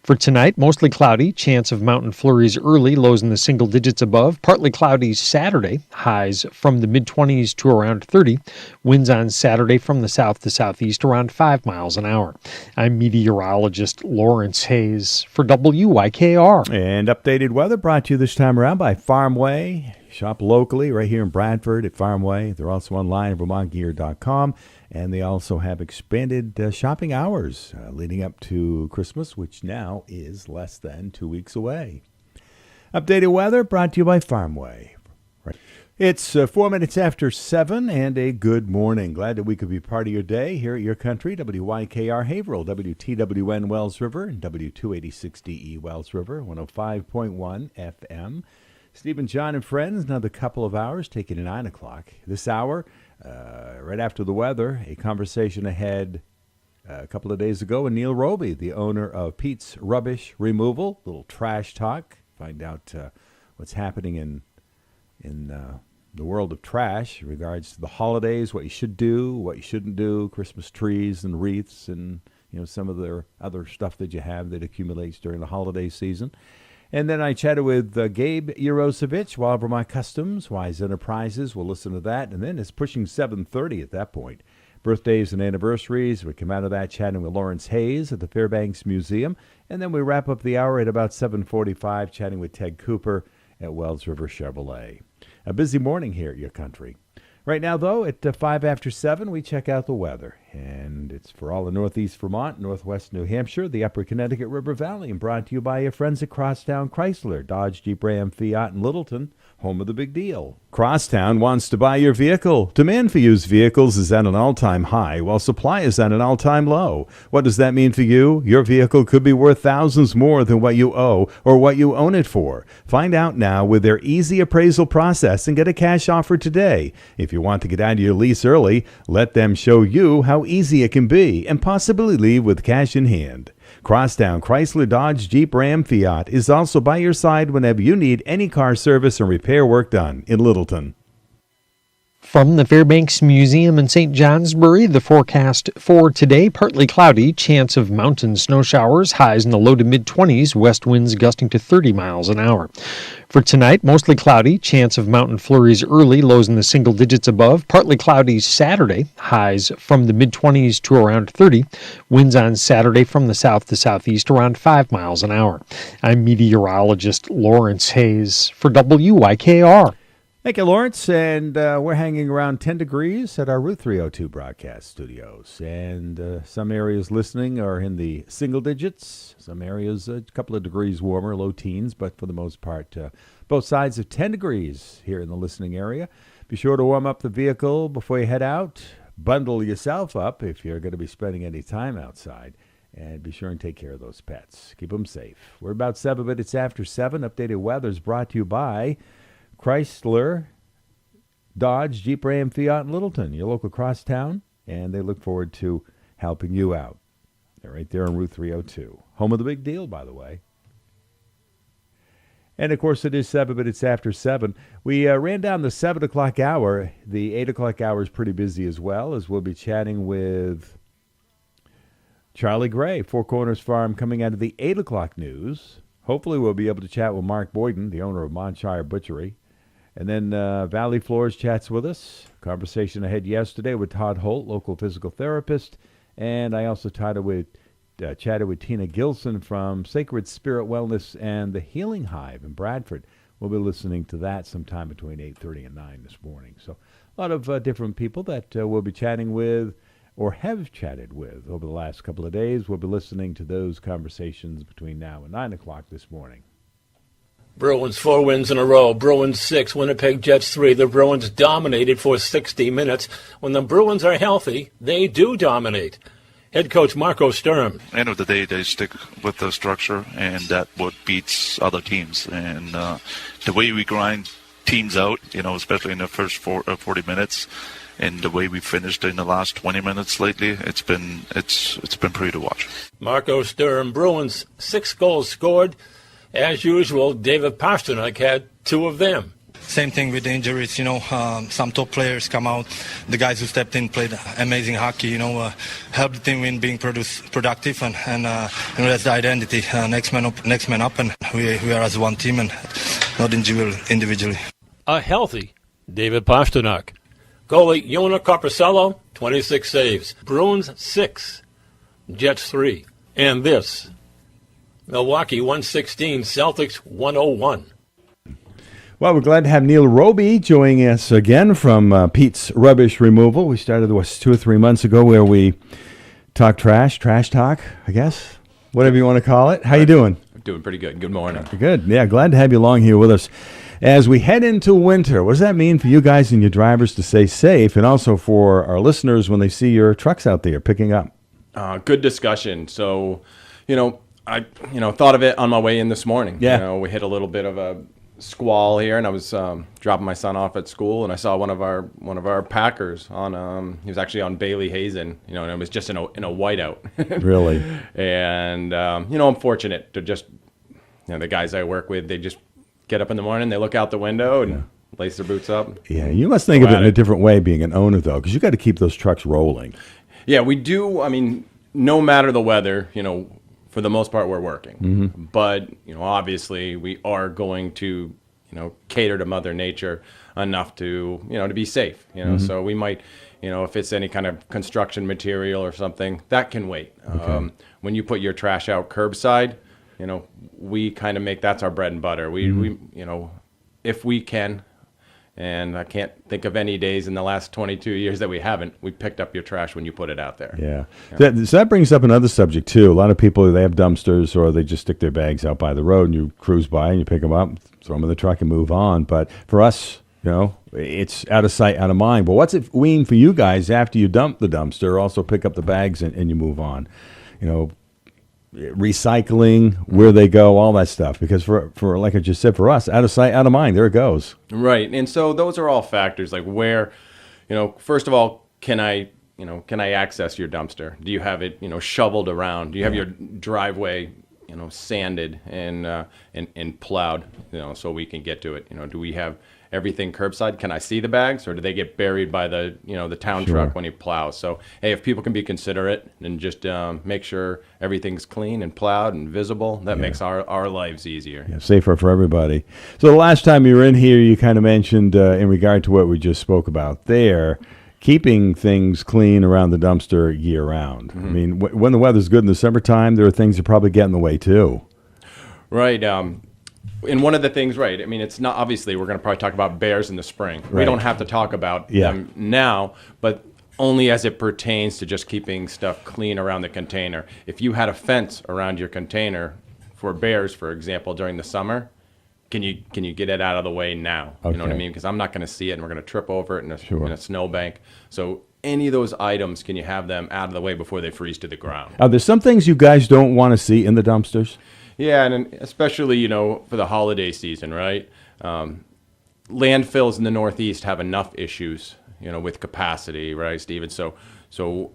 For tonight, mostly cloudy, chance of mountain flurries early, lows in the single digits above. Partly cloudy Saturday, highs from the mid-20s to around 30. Winds on Saturday from the south to southeast around 5 miles an hour. I'm meteorologist Lawrence Hayes for WYKR. And updated weather brought to you this time around by Farmway. Shop locally right here in Bradford at Farmway. They're also online at VermontGear.com. And they also have expanded shopping hours leading up to Christmas, which now is less than 2 weeks away. Updated weather brought to you by Farmway. Right. It's 4 minutes after 7, and a good morning. Glad that we could be part of your day here at Your Country, WYKR Haverhill, WTWN Wells River, and W286DE Wells River, 105.1 FM. Steve and John and friends, another couple of hours, taking to 9 o'clock. This hour, right after the weather, a conversation ahead a couple of days ago with Neil Robie, the owner of Pete's Rubbish Removal. Little trash talk. Find out what's happening in the world of trash in regards to the holidays, what you should do, what you shouldn't do, Christmas trees and wreaths and some of the other stuff that you have that accumulates during the holiday season. And then I chatted with Gabe Yaroshevich, Wild Vermont Customs, Wise Enterprises. We'll listen to that. And then it's pushing 7:30 at that point. Birthdays and anniversaries. We come out of that chatting with Lawrence Hayes at the Fairbanks Museum. And then we wrap up the hour at about 7:45 chatting with Ted Cooper at Wells River Chevrolet. A busy morning here at Your Country. Right now, though, at 5 after 7, we check out the weather. And it's for all of northeast Vermont, northwest New Hampshire, the upper Connecticut River Valley, and brought to you by your friends at Crosstown Chrysler, Dodge, Jeep, Ram, Fiat, and Littleton, home of the big deal. Crosstown wants to buy your vehicle. Demand for used vehicles is at an all-time high, while supply is at an all-time low. What does that mean for you? Your vehicle could be worth thousands more than what you owe or what you own it for. Find out now with their easy appraisal process and get a cash offer today. If you want to get out of your lease early, let them show you how how easy it can be and possibly leave with cash in hand. Crosstown Chrysler Dodge Jeep Ram Fiat is also by your side whenever you need any car service and repair work done in Littleton. From the Fairbanks Museum in St. Johnsbury, the forecast for today, partly cloudy, chance of mountain snow showers, highs in the low to mid-20s, west winds gusting to 30 miles an hour. For tonight, mostly cloudy, chance of mountain flurries early, lows in the single digits above, partly cloudy Saturday, highs from the mid-20s to around 30, winds on Saturday from the south to southeast around 5 miles an hour. I'm meteorologist Lawrence Hayes for WYKR. Thank you, Lawrence. And we're hanging around 10 degrees at our Route 302 broadcast studios. And some areas listening are in the single digits. Some areas a couple of degrees warmer, low teens. But for the most part, both sides of 10 degrees here in the listening area. Be sure to warm up the vehicle before you head out. Bundle yourself up if you're going to be spending any time outside. And be sure and take care of those pets. Keep them safe. We're about 7 minutes after 7. Updated weather is brought to you by Chrysler, Dodge, Jeep, Ram, Fiat, and Littleton, your local crosstown, and they look forward to helping you out. They're right there on Route 302. Home of the big deal, by the way. And, of course, it is 7 minutes after 7. We ran down the 7 o'clock hour. The 8 o'clock hour is pretty busy as well, as we'll be chatting with Charlie Gray, Four Corners Farm, coming out of the 8 o'clock news. Hopefully we'll be able to chat with Mark Boyden, the owner of Montshire Butchery. And then Valley Floors chats with us. Conversation I had yesterday with Todd Holt, local physical therapist. And I also chatted with Tina Gilson from Sacred Spirit Wellness and the Healing Hive in Bradford. We'll be listening to that sometime between 8:30 and 9 this morning. So a lot of different people that we'll be chatting with or have chatted with over the last couple of days. We'll be listening to those conversations between now and 9 o'clock this morning. Bruins 4 wins in a row. Bruins 6, Winnipeg Jets 3. The Bruins dominated for 60 minutes. When the Bruins are healthy, they do dominate. Head coach Marco Sturm. End of the day, they stick with the structure, and that what beats other teams. And the way we grind teams out, especially in the first 40 minutes, and the way we finished in the last 20 minutes lately, it's been pretty to watch. Marco Sturm, Bruins 6 goals scored. As usual, David Pasternak had 2 of them. Same thing with the injuries, some top players come out. The guys who stepped in played amazing hockey, helped the team win, being productive, and that's the identity. Next man up, and we are as one team and not individually. A healthy David Pasternak. Goalie Yona Corposello, 26 saves. Bruins 6, Jets 3. And this, Milwaukee 116, Celtics 101. Well, we're glad to have Neil Robie joining us again from Pete's Rubbish Removal. We started 2 or 3 months ago where we talk trash talk, I guess, whatever you want to call it. How you doing? Doing pretty good. Good morning. Good. Yeah, glad to have you along here with us. As we head into winter, what does that mean for you guys and your drivers to stay safe, and also for our listeners when they see your trucks out there picking up? Good discussion. So, I thought of it on my way in this morning. Yeah. We hit a little bit of a squall here, and I was dropping my son off at school, and I saw one of our Packers on. He was actually on Bailey Hazen, and it was just in a whiteout. Really. And I'm fortunate to just, the guys I work with, they just get up in the morning, they look out the window and lace their boots up. Yeah, you must think of it in a different way being an owner, though, because you got to keep those trucks rolling. Yeah, we do. I mean, no matter the weather, for the most part, we're working. Mm-hmm. But, obviously, we are going to, cater to Mother Nature enough to, to be safe. Mm-hmm. So we might, if it's any kind of construction material or something, that can wait. Okay. When you put your trash out curbside, we kind of that's our bread and butter. We if we can, and I can't think of any days in the last 22 years that we haven't, we picked up your trash when you put it out there. Yeah. So that brings up another subject, too. A lot of people, they have dumpsters or they just stick their bags out by the road and you cruise by and you pick them up, throw them in the truck and move on. But for us, it's out of sight, out of mind. But what's it mean for you guys after you dump the dumpster, also pick up the bags and you move on? Recycling, where they go, all that stuff. Because for like I just said, for us, out of sight, out of mind, there it goes. Right. And so those are all factors like where, first of all, can I can I access your dumpster? Do you have it, shoveled around? Do you have your driveway, sanded and plowed, so we can get to it? Do we have everything curbside? Can I see the bags, or do they get buried by the, the town truck when he plows? So, hey, if people can be considerate and just make sure everything's clean and plowed and visible, that makes our lives easier. Yeah, safer for everybody. So the last time you were in here, you kind of mentioned in regard to what we just spoke about there, keeping things clean around the dumpster year round. I mean, when the weather's good in the summertime, there are things that probably get in the way too. Right. And one of the things, right, I mean, it's not, obviously, we're going to probably talk about bears in the spring. We don't have to talk about them now, but only as it pertains to just keeping stuff clean around the container. If you had a fence around your container for bears, for example, during the summer, can you get it out of the way now? You know what I mean? Because I'm not going to see it, and we're going to trip over it in a snowbank. So any of those items, can you have them out of the way before they freeze to the ground? Are there some things you guys don't want to see in the dumpsters? Yeah, and especially, for the holiday season, right? Landfills in the Northeast have enough issues, with capacity, right, Steven? So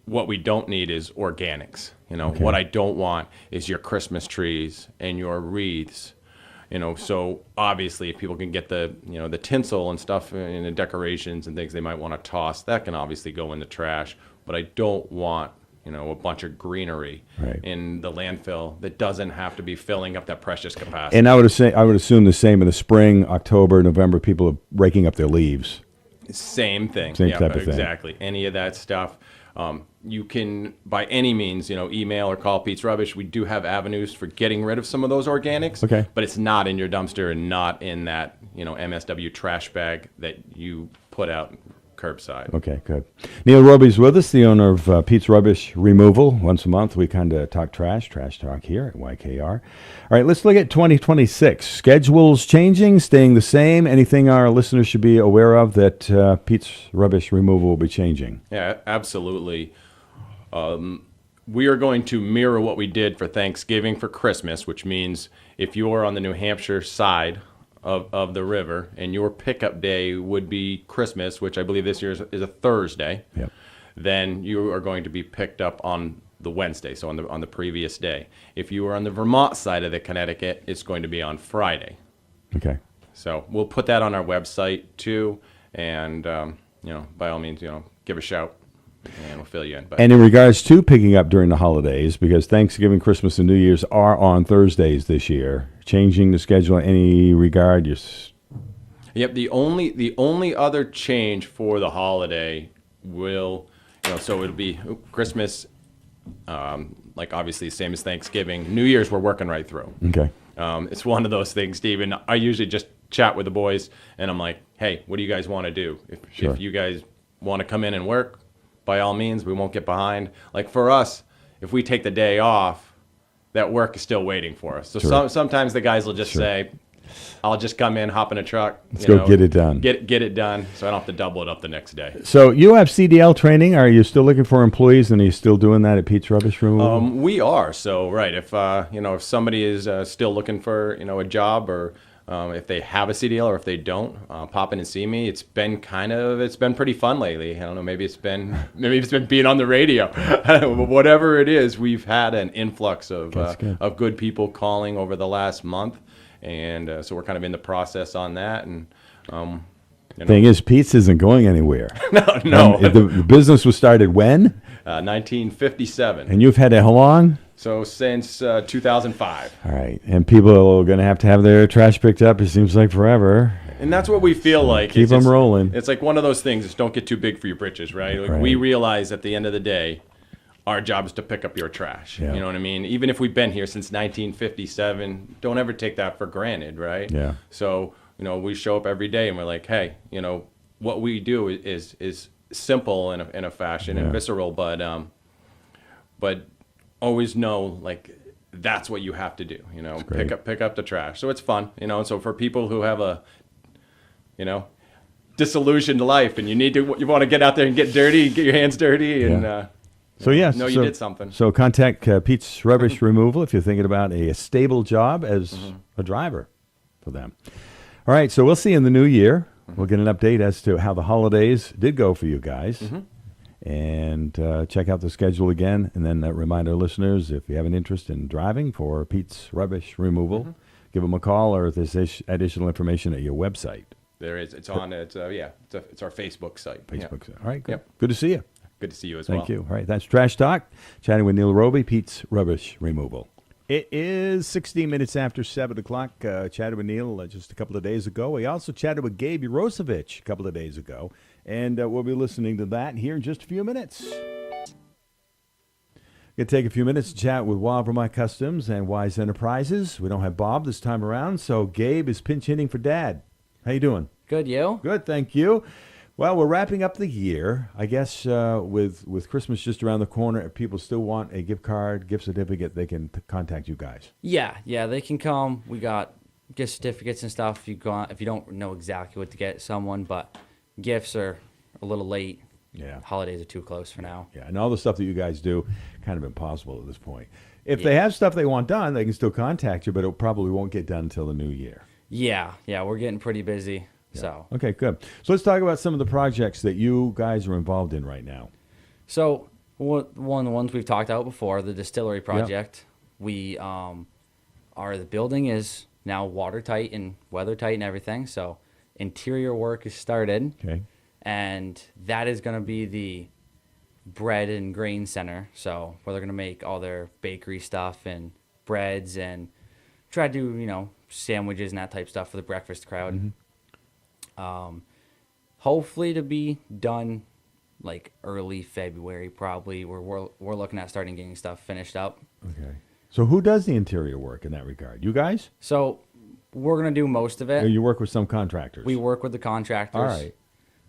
what we don't need is organics. What I don't want is your Christmas trees and your wreaths. So obviously, if people can get the, the tinsel and stuff and the decorations and things they might want to toss, that can obviously go in the trash. But I don't want, a bunch of greenery in the landfill that doesn't have to be filling up that precious capacity. And I would assume the same in the spring, October, November. People are raking up their leaves. Same thing. Same type of thing. Exactly. Any of that stuff. You can, by any means, email or call Pete's Rubbish. We do have avenues for getting rid of some of those organics. Okay. But it's not in your dumpster and not in that, MSW trash bag that you put out curbside. Okay, good. Neil Robie's with us, the owner of Pete's Rubbish Removal. Once a month, we kind of talk trash talk here at YKR. All right, let's look at 2026. Schedules changing, staying the same? Anything our listeners should be aware of that Pete's Rubbish Removal will be changing? Yeah, absolutely. We are going to mirror what we did for Thanksgiving for Christmas, which means if you are on the New Hampshire side of the river, and your pickup day would be Christmas, which I believe this year is a Thursday, then you are going to be picked up on the Wednesday, so on the previous day. If you are on the Vermont side of the Connecticut, it's going to be on Friday. Okay. So we'll put that on our website too, and by all means, give a shout. And we'll fill you in. And in regards to picking up during the holidays, because Thanksgiving, Christmas, and New Year's are on Thursdays this year, changing the schedule in any regard? Yep. The only other change for the holiday will, so it'll be Christmas, like obviously the same as Thanksgiving. New Year's we're working right through. Okay. It's one of those things, Stephen. I usually just chat with the boys, and I'm like, hey, what do you guys want to do? If you guys want to come in and work, by all means, we won't get behind. Like for us, if we take the day off, that work is still waiting for us. So sometimes the guys will just say, I'll just come in, hop in a truck. Let's go get it done. Get it done, so I don't have to double it up the next day. So you have CDL training. Are you still looking for employees, and are you still doing that at Pete's Rubbish Removal? We are. So if somebody is still looking for a job, or if they have a CDL, or if they don't, pop in and see me. It's been pretty fun lately. I don't know, maybe it's been being on the radio. Whatever it is, we've had an influx of good people calling over the last month, and so we're kind of in the process on that. And thing is, Pete's isn't going anywhere. No. The business was started when? 1957. And you've had it how long? So since 2005. All right. And people are going to have their trash picked up, it seems like forever. And that's what we feel like. Keep them rolling. It's like one of those things, just don't get too big for your britches, right? Like we realize at the end of the day, our job is to pick up your trash. Yeah. You know what I mean? Even if we've been here since 1957, don't ever take that for granted, right? Yeah. So, we show up every day and we're like, hey, what we do is simple in a fashion and visceral, but always know, like, that's what you have to do, pick up the trash. So it's fun, and so for people who have a, disillusioned life and you want to get out there and get dirty, get your hands dirty, and you did something. So contact Pete's Rubbish Removal if you're thinking about a stable job as a driver for them. All right, so we'll see you in the new year. We'll get an update as to how the holidays did go for you guys. And check out the schedule again. And then remind our listeners, if you have an interest in driving for Pete's Rubbish Removal, give them a call, or if there's additional information at your website. There is. It's on. It's our Facebook site. Facebook site. All right. Good. Yep. Good to see you. Good to see you as well. Thank you. All right. That's Trash Talk. Chatting with Neil Robie, Pete's Rubbish Removal. It is 16 minutes after 7 o'clock. Chatted with Neil just a couple of days ago. We also chatted with Gabe Yaroshevich a couple of days ago. And we'll be listening to that here in just a few minutes. Going to take a few minutes to chat with Wild Vermont Customs and Wise Enterprises. We don't have Bob this time around, so Gabe is pinch hitting for Dad. How you doing? Good, you? Good, thank you. Well, we're wrapping up the year. I guess with Christmas just around the corner, if people still want a gift card, gift certificate, they can contact you guys. Yeah, they can come. We got gift certificates and stuff if you don't know exactly what to get someone, but gifts are a little late. Yeah. Holidays are too close for now. Yeah, and all the stuff that you guys do, kind of impossible at this point. If they have stuff they want done, they can still contact you, but it probably won't get done until the new year. Yeah, we're getting pretty busy. Yeah. So okay, good. So let's talk about some of the projects that you guys are involved in right now. So one of the ones we've talked about before, the distillery project. Yep. We the building is now watertight and weathertight and everything. So interior work is started. Okay. And that is going to be the bread and grain center. So where they're going to make all their bakery stuff and breads and try to do, sandwiches and that type of stuff for the breakfast crowd. Mm-hmm. Hopefully to be done like early February, probably. We're looking at starting getting stuff finished up. Okay. So who does the interior work in that regard? You guys? So we're going to do most of it. Or you work with some contractors? We work with the contractors. All right.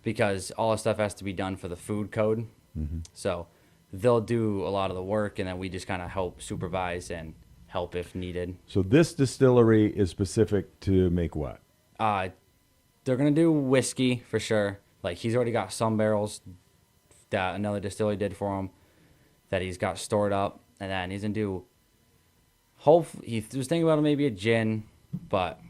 Because all the stuff has to be done for the food code. Mm-hmm. So they'll do a lot of the work, and then we just kind of help supervise and help if needed. So this distillery is specific to make what? They're going to do whiskey for sure. Like, he's already got some barrels that another distillery did for him that he's got stored up. And then he's going to do, hopefully, he was thinking about maybe a gin, but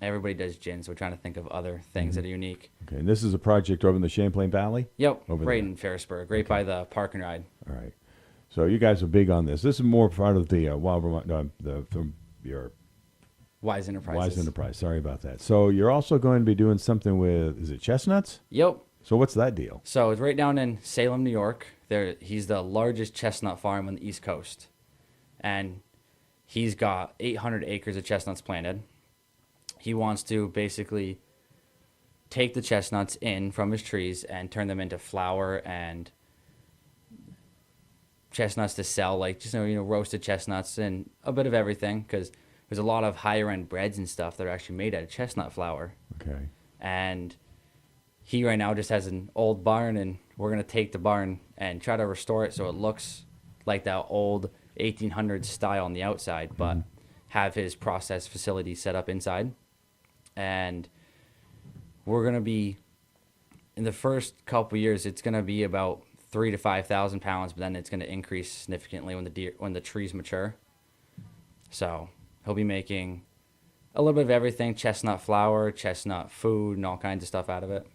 everybody does gin, so we're trying to think of other things that are unique. Okay, and this is a project over in the Champlain Valley? Yep, over right there. in Ferrisburg, right by the park and ride. All right. So you guys are big on this. This is more part of the Wild Vermont, your Wise Enterprises. Wise Enterprise. Sorry about that. So you're also going to be doing something with, is it chestnuts? Yep. So what's that deal? So it's right down in Salem, New York. He's the largest chestnut farm on the East Coast. And he's got 800 acres of chestnuts planted. He wants to basically take the chestnuts in from his trees and turn them into flour and chestnuts to sell, like just roasted chestnuts and a bit of everything, because there's a lot of higher end breads and stuff that are actually made out of chestnut flour. Okay. And he right now just has an old barn, and we're gonna take the barn and try to restore it so it looks like that old 1800s style on the outside, but have his process facility set up inside. And we're going to be, in the first couple years, it's going to be about 3,000 to 5,000 pounds, but then it's going to increase significantly when the trees mature. So he'll be making a little bit of everything: chestnut flour, chestnut food, and all kinds of stuff out of it.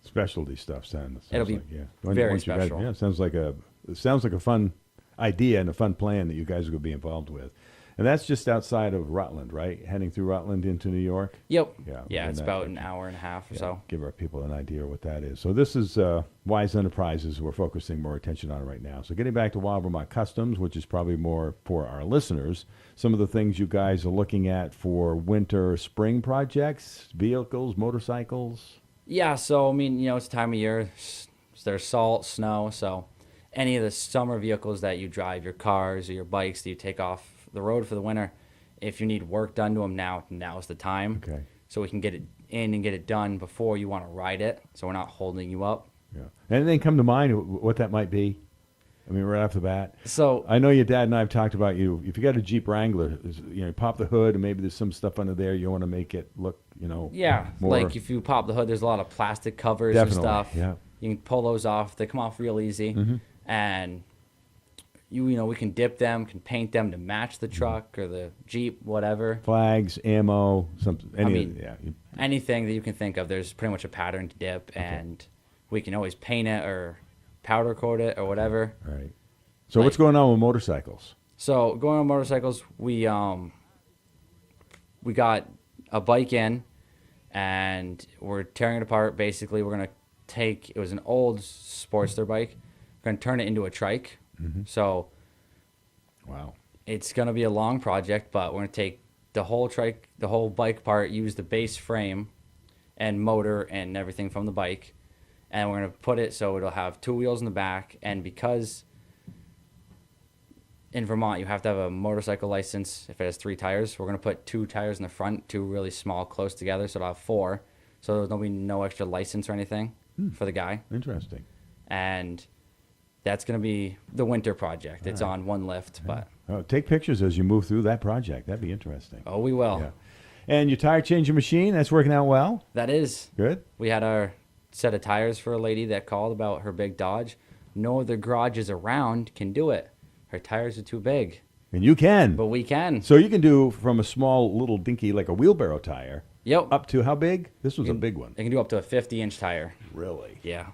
Specialty stuff sounds. It'll be like, yeah. very special. It sounds like a fun idea and a fun plan that you guys are going to be involved with. And that's just outside of Rutland, right? Heading through Rutland into New York? Yep. Yeah, it's about an hour and a half or so. Give our people an idea of what that is. So this is Wise Enterprises we're focusing more attention on right now. So getting back to Wild Vermont Customs, which is probably more for our listeners, some of the things you guys are looking at for winter, spring projects, vehicles, motorcycles? Yeah, so, it's time of year. There's salt, snow, so any of the summer vehicles that you drive, your cars or your bikes that you take off the road for the winter, if you need work done to them now's the time. Okay. So we can get it in and get it done before you want to ride it, so we're not holding you up. Yeah. Anything come to mind what that might be? Right off the bat. So I know your dad and I have talked about you. If you got a Jeep Wrangler, pop the hood and maybe there's some stuff under there you want to make it look, Yeah, more. like if you pop the hood, there's a lot of plastic covers Definitely, and stuff. Yeah. You can pull those off. They come off real easy. Mm-hmm. And we can dip them, can paint them to match the truck or the Jeep, whatever. Flags, ammo, something. Anything that you can think of. There's pretty much a pattern to dip, and we can always paint it or powder coat it or whatever. Right. So what's going on with motorcycles? So going on motorcycles, we got a bike in, and we're tearing it apart. Basically, we're gonna take, it was an old Sportster bike, we're gonna turn it into a trike. So, wow, it's gonna be a long project, but we're gonna take the whole trike, the whole bike part, use the base frame and motor and everything from the bike, and we're gonna put it so it'll have 2 wheels in the back. And because in Vermont, you have to have a motorcycle license if it has 3 tires. We're going to put 2 tires in the front, 2 really small, close together, so it'll have 4. So there'll be no extra license or anything for the guy. Interesting. And that's going to be the winter project. It's on one lift, but... Oh, take pictures as you move through that project. That'd be interesting. Oh, we will. Yeah. And your tire changing machine, that's working out well? That is. Good. We had our set of tires for a lady that called about her big Dodge. No other garages around can do it. Her tires are too big. And you can. But we can. So you can do from a small little dinky, like a wheelbarrow tire. Yep. Up to how big? This was a big one. It can do up to a 50-inch tire. Really? Yeah.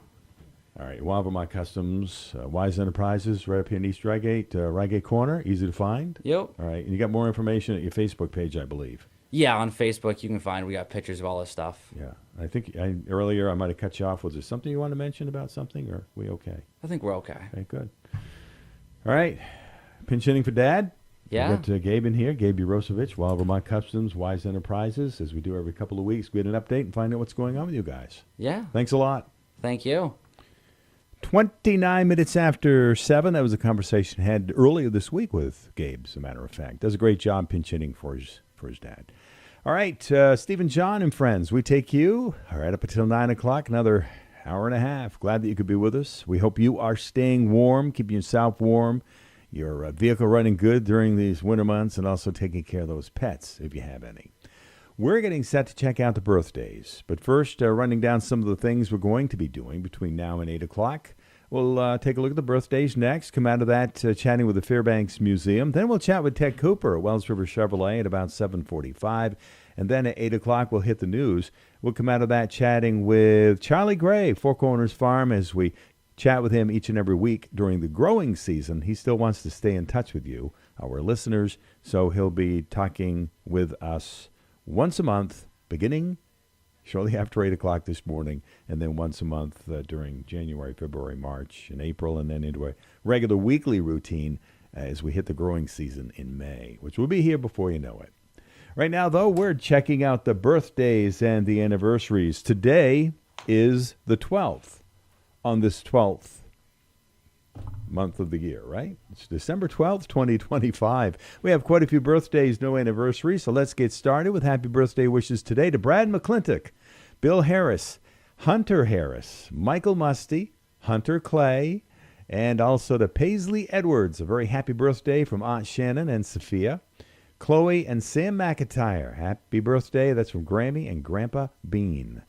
All right. Vermont Customs, Wise Enterprises, right up here in East Reigate, Reigate Corner. Easy to find. Yep. All right. And you got more information at your Facebook page, I believe. Yeah, on Facebook you can find, we got pictures of all this stuff. Yeah. I think earlier I might have cut you off. Was there something you wanted to mention about something, or are we okay? I think we're okay. Okay, good. All right. Pinch hitting for Dad. Yeah. We've got Gabe in here, Gabe Yaroshevich, Vermont Customs, Wise Enterprises, as we do every couple of weeks. We get an update and find out what's going on with you guys. Yeah. Thanks a lot. Thank you. 29 minutes after 7. That was a conversation had earlier this week with Gabe, as a matter of fact. Does a great job pinch hitting for his dad. All right, Stephen John and friends, we take you right up until 9 o'clock, another hour and a half. Glad that you could be with us. We hope you are staying warm, keeping yourself warm, your vehicle running good during these winter months, and also taking care of those pets if you have any. We're getting set to check out the birthdays, but first, running down some of the things we're going to be doing between now and 8 o'clock. We'll take a look at the birthdays next, come out of that chatting with the Fairbanks Museum. Then we'll chat with Ted Cooper at Wells River Chevrolet at about 7:45. And then at 8 o'clock, we'll hit the news. We'll come out of that chatting with Charlie Gray, Four Corners Farm, as we chat with him each and every week during the growing season. He still wants to stay in touch with you, our listeners, so he'll be talking with us once a month, beginning shortly after 8 o'clock this morning, and then once a month during January, February, March, and April, and then into a regular weekly routine as we hit the growing season in May, which will be here before you know it. Right now, though, we're checking out the birthdays and the anniversaries. Today is the 12th, on this 12th month of the year, right? It's December 12th, 2025. We have quite a few birthdays, no anniversaries, so let's get started with happy birthday wishes today to Brad McClintock, Bill Harris, Hunter Harris, Michael Musty, Hunter Clay, and also to Paisley Edwards. A very happy birthday from Aunt Shannon and Sophia. Chloe and Sam McIntyre, happy birthday. That's from Grammy and Grandpa Bean.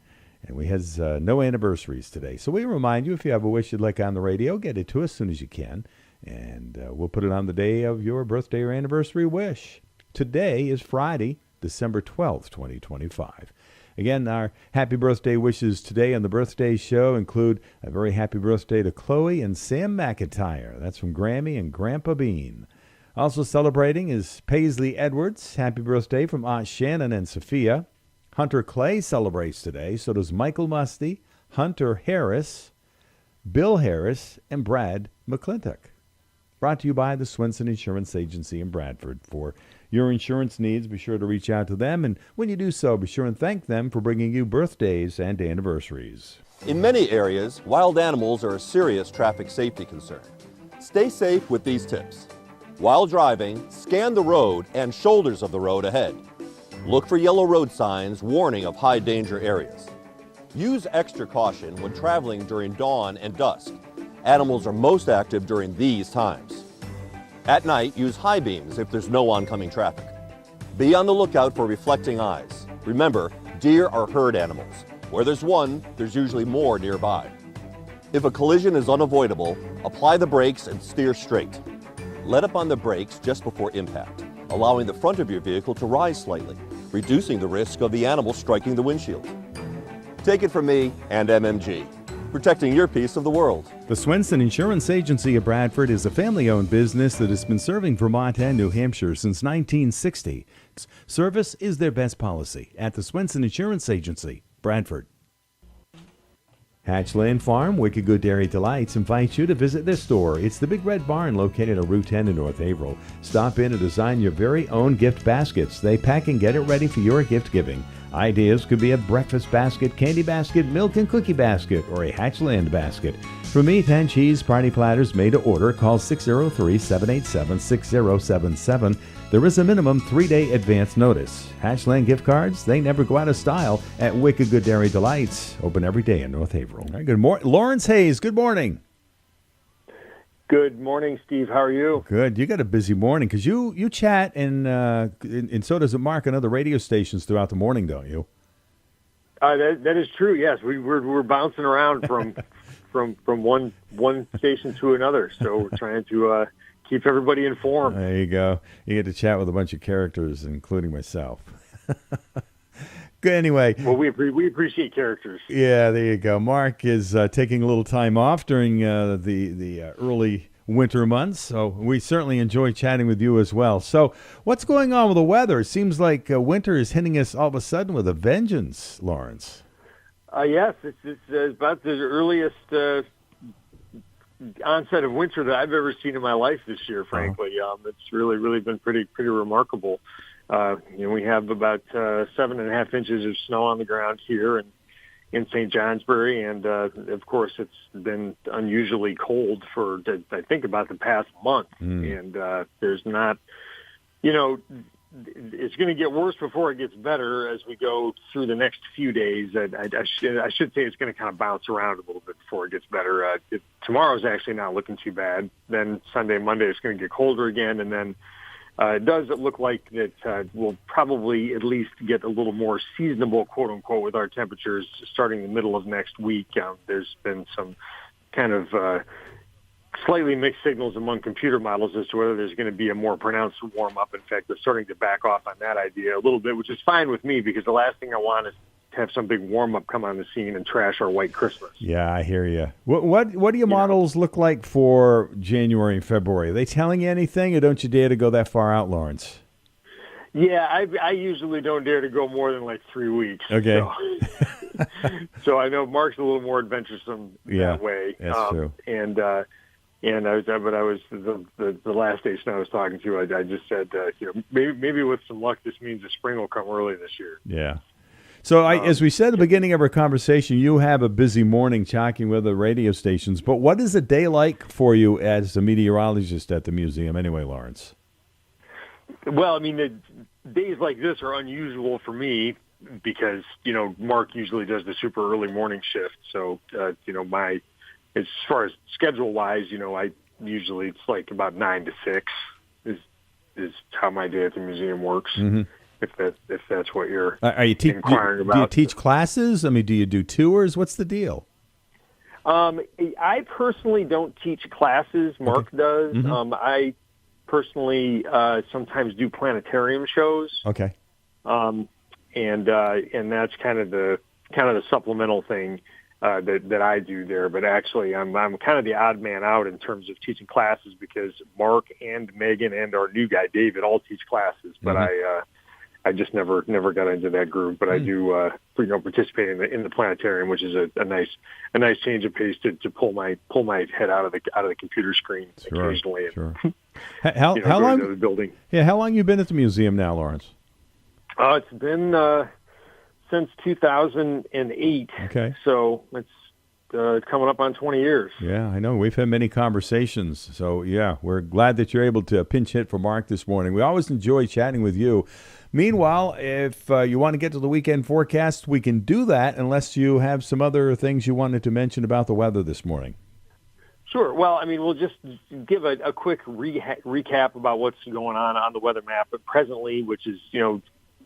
And we have no anniversaries today. So we remind you, if you have a wish you'd like on the radio, get it to us as soon as you can. And we'll put it on the day of your birthday or anniversary wish. Today is Friday, December 12th, 2025. Again, our happy birthday wishes today on the birthday show include a very happy birthday to Chloe and Sam McIntyre. That's from Grammy and Grandpa Bean. Also celebrating is Paisley Edwards. Happy birthday from Aunt Shannon and Sophia. Hunter Clay celebrates today. So does Michael Musty, Hunter Harris, Bill Harris, and Brad McClintock. Brought to you by the Swenson Insurance Agency in Bradford. For your insurance needs, be sure to reach out to them. And when you do so, be sure and thank them for bringing you birthdays and anniversaries. In many areas, wild animals are a serious traffic safety concern. Stay safe with these tips. While driving, scan the road and shoulders of the road ahead. Look for yellow road signs warning of high danger areas. Use extra caution when traveling during dawn and dusk. Animals are most active during these times. At night, use high beams if there's no oncoming traffic. Be on the lookout for reflecting eyes. Remember, deer are herd animals. Where there's one, there's usually more nearby. If a collision is unavoidable, apply the brakes and steer straight. Let up on the brakes just before impact, allowing the front of your vehicle to rise slightly, reducing the risk of the animal striking the windshield. Take it from me and MMG. protecting your piece of the world. The Swenson Insurance Agency of Bradford is a family-owned business that has been serving Vermont and New Hampshire since 1960. Service is their best policy at the Swenson Insurance Agency, Bradford. Hatchland Farm, Wicked Good Dairy Delights invites you to visit their store. It's the Big Red Barn located on Route 10 in North Haverhill. Stop in and design your very own gift baskets. They pack and get it ready for your gift giving. Ideas could be a breakfast basket, candy basket, milk and cookie basket, or a Hatchland basket. For meat and cheese party platters made to order, call 603-787-6077. There is a minimum 3-day advance notice. Hatchland gift cards, they never go out of style at Wicked Good Dairy Delights. Open every day in North Haverhill. All right, good morning. Lawrence Hayes, good morning. Good morning, Steve. How are you? Good. You got a busy morning because you chat and so does Mark on other radio stations throughout the morning, don't you? That is true. Yes, we're bouncing around from one station to another, so we're trying to keep everybody informed. There you go. You get to chat with a bunch of characters, including myself. Good. Anyway. Well, we appreciate characters. Yeah, there you go. Mark is taking a little time off during the early winter months, so we certainly enjoy chatting with you as well. So what's going on with the weather? It seems like winter is hitting us all of a sudden with a vengeance, Lawrence. Yes, it's about the earliest onset of winter that I've ever seen in my life this year, frankly. It's really been pretty remarkable. We have about 7.5 inches of snow on the ground here in St. Johnsbury, and of course it's been unusually cold for I think about the past month. And there's not, it's going to get worse before it gets better as we go through the next few days. I should say it's going to kind of bounce around a little bit before it gets better. Tomorrow's actually not looking too bad. Then Sunday, Monday, it's going to get colder again, and then it does look like that we'll probably at least get a little more seasonable, quote unquote, with our temperatures starting the middle of next week. There's been some kind of slightly mixed signals among computer models as to whether there's going to be a more pronounced warm-up. In fact, they're starting to back off on that idea a little bit, which is fine with me because the last thing I want is to have some big warm-up come on the scene and trash our white Christmas. Yeah, I hear you. What do your models look like for January and February? Are they telling you anything, or don't you dare to go that far out, Lawrence? Yeah, I usually don't dare to go more than like 3 weeks. Okay. So I know Mark's a little more adventuresome that way. That's true. And I was the last station I was talking to. I just said, maybe with some luck, this means the spring will come early this year. Yeah. So as we said at the beginning of our conversation, you have a busy morning talking with the radio stations. But what is a day like for you as a meteorologist at the museum anyway, Lawrence? Well, I mean, the days like this are unusual for me because, Mark usually does the super early morning shift. So, as far as schedule-wise, I usually it's like about 9 to 6 is how my day at the museum works. Mm-hmm. If that's what you're inquiring about. Do you teach classes? I mean, do you do tours? What's the deal? I personally don't teach classes. Mark does. Mm-hmm. I personally sometimes do planetarium shows. Okay. And that's kind of the supplemental thing that I do there. But actually, I'm kind of the odd man out in terms of teaching classes because Mark and Megan and our new guy David all teach classes. But I just never got into that group. But I do participate in the planetarium, which is a nice change of pace to pull my head out of the computer screen occasionally. Sure. And, how long? Go to the building. Yeah, how long you been at the museum now, Lawrence? It's been since 2008. Okay. So it's coming up on 20 years. Yeah, I know. We've had many conversations. So, yeah, we're glad that you're able to pinch hit for Mark this morning. We always enjoy chatting with you. Meanwhile, if you want to get to the weekend forecast, we can do that unless you have some other things you wanted to mention about the weather this morning. Sure. Well, I mean, we'll just give a quick recap about what's going on the weather map. But presently, which is,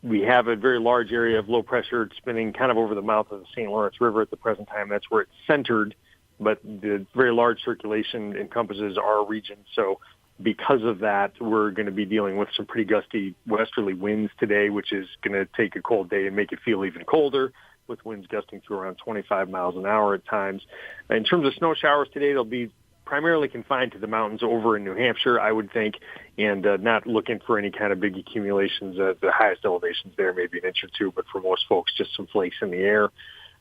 we have a very large area of low pressure spinning kind of over the mouth of the St. Lawrence River at the present time. That's where it's centered, but the very large circulation encompasses our region. So because of that, we're going to be dealing with some pretty gusty westerly winds today, which is going to take a cold day and make it feel even colder. with winds gusting to around 25 miles an hour at times. In terms of snow showers today, they'll be primarily confined to the mountains over in New Hampshire, I would think, and not looking for any kind of big accumulations. The highest elevations there, maybe an inch or two, but for most folks, just some flakes in the air.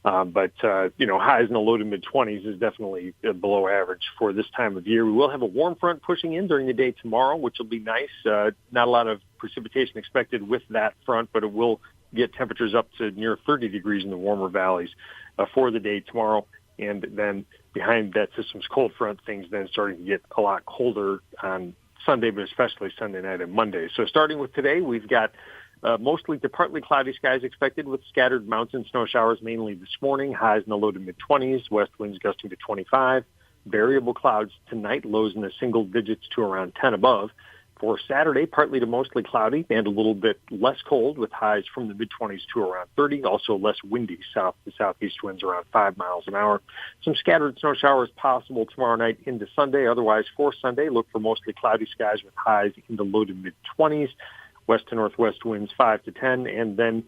But highs in the low to mid-20s is definitely below average for this time of year. We will have a warm front pushing in during the day tomorrow, which will be nice. Not a lot of precipitation expected with that front, but it will get temperatures up to near 30 degrees in the warmer valleys for the day tomorrow. And then behind that system's cold front, things then starting to get a lot colder on Sunday, but especially Sunday night and Monday. So starting with today, we've got mostly to partly cloudy skies expected with scattered mountain snow showers mainly this morning. Highs in the low to mid-20s, west winds gusting to 25. Variable clouds tonight, lows in the single digits to around 10 above. For Saturday, partly to mostly cloudy and a little bit less cold with highs from the mid-20s to around 30. Also less windy, south to southeast winds around 5 miles an hour. Some scattered snow showers possible tomorrow night into Sunday. Otherwise, for Sunday, look for mostly cloudy skies with highs in the low to mid-20s. West to northwest winds 5 to 10. And then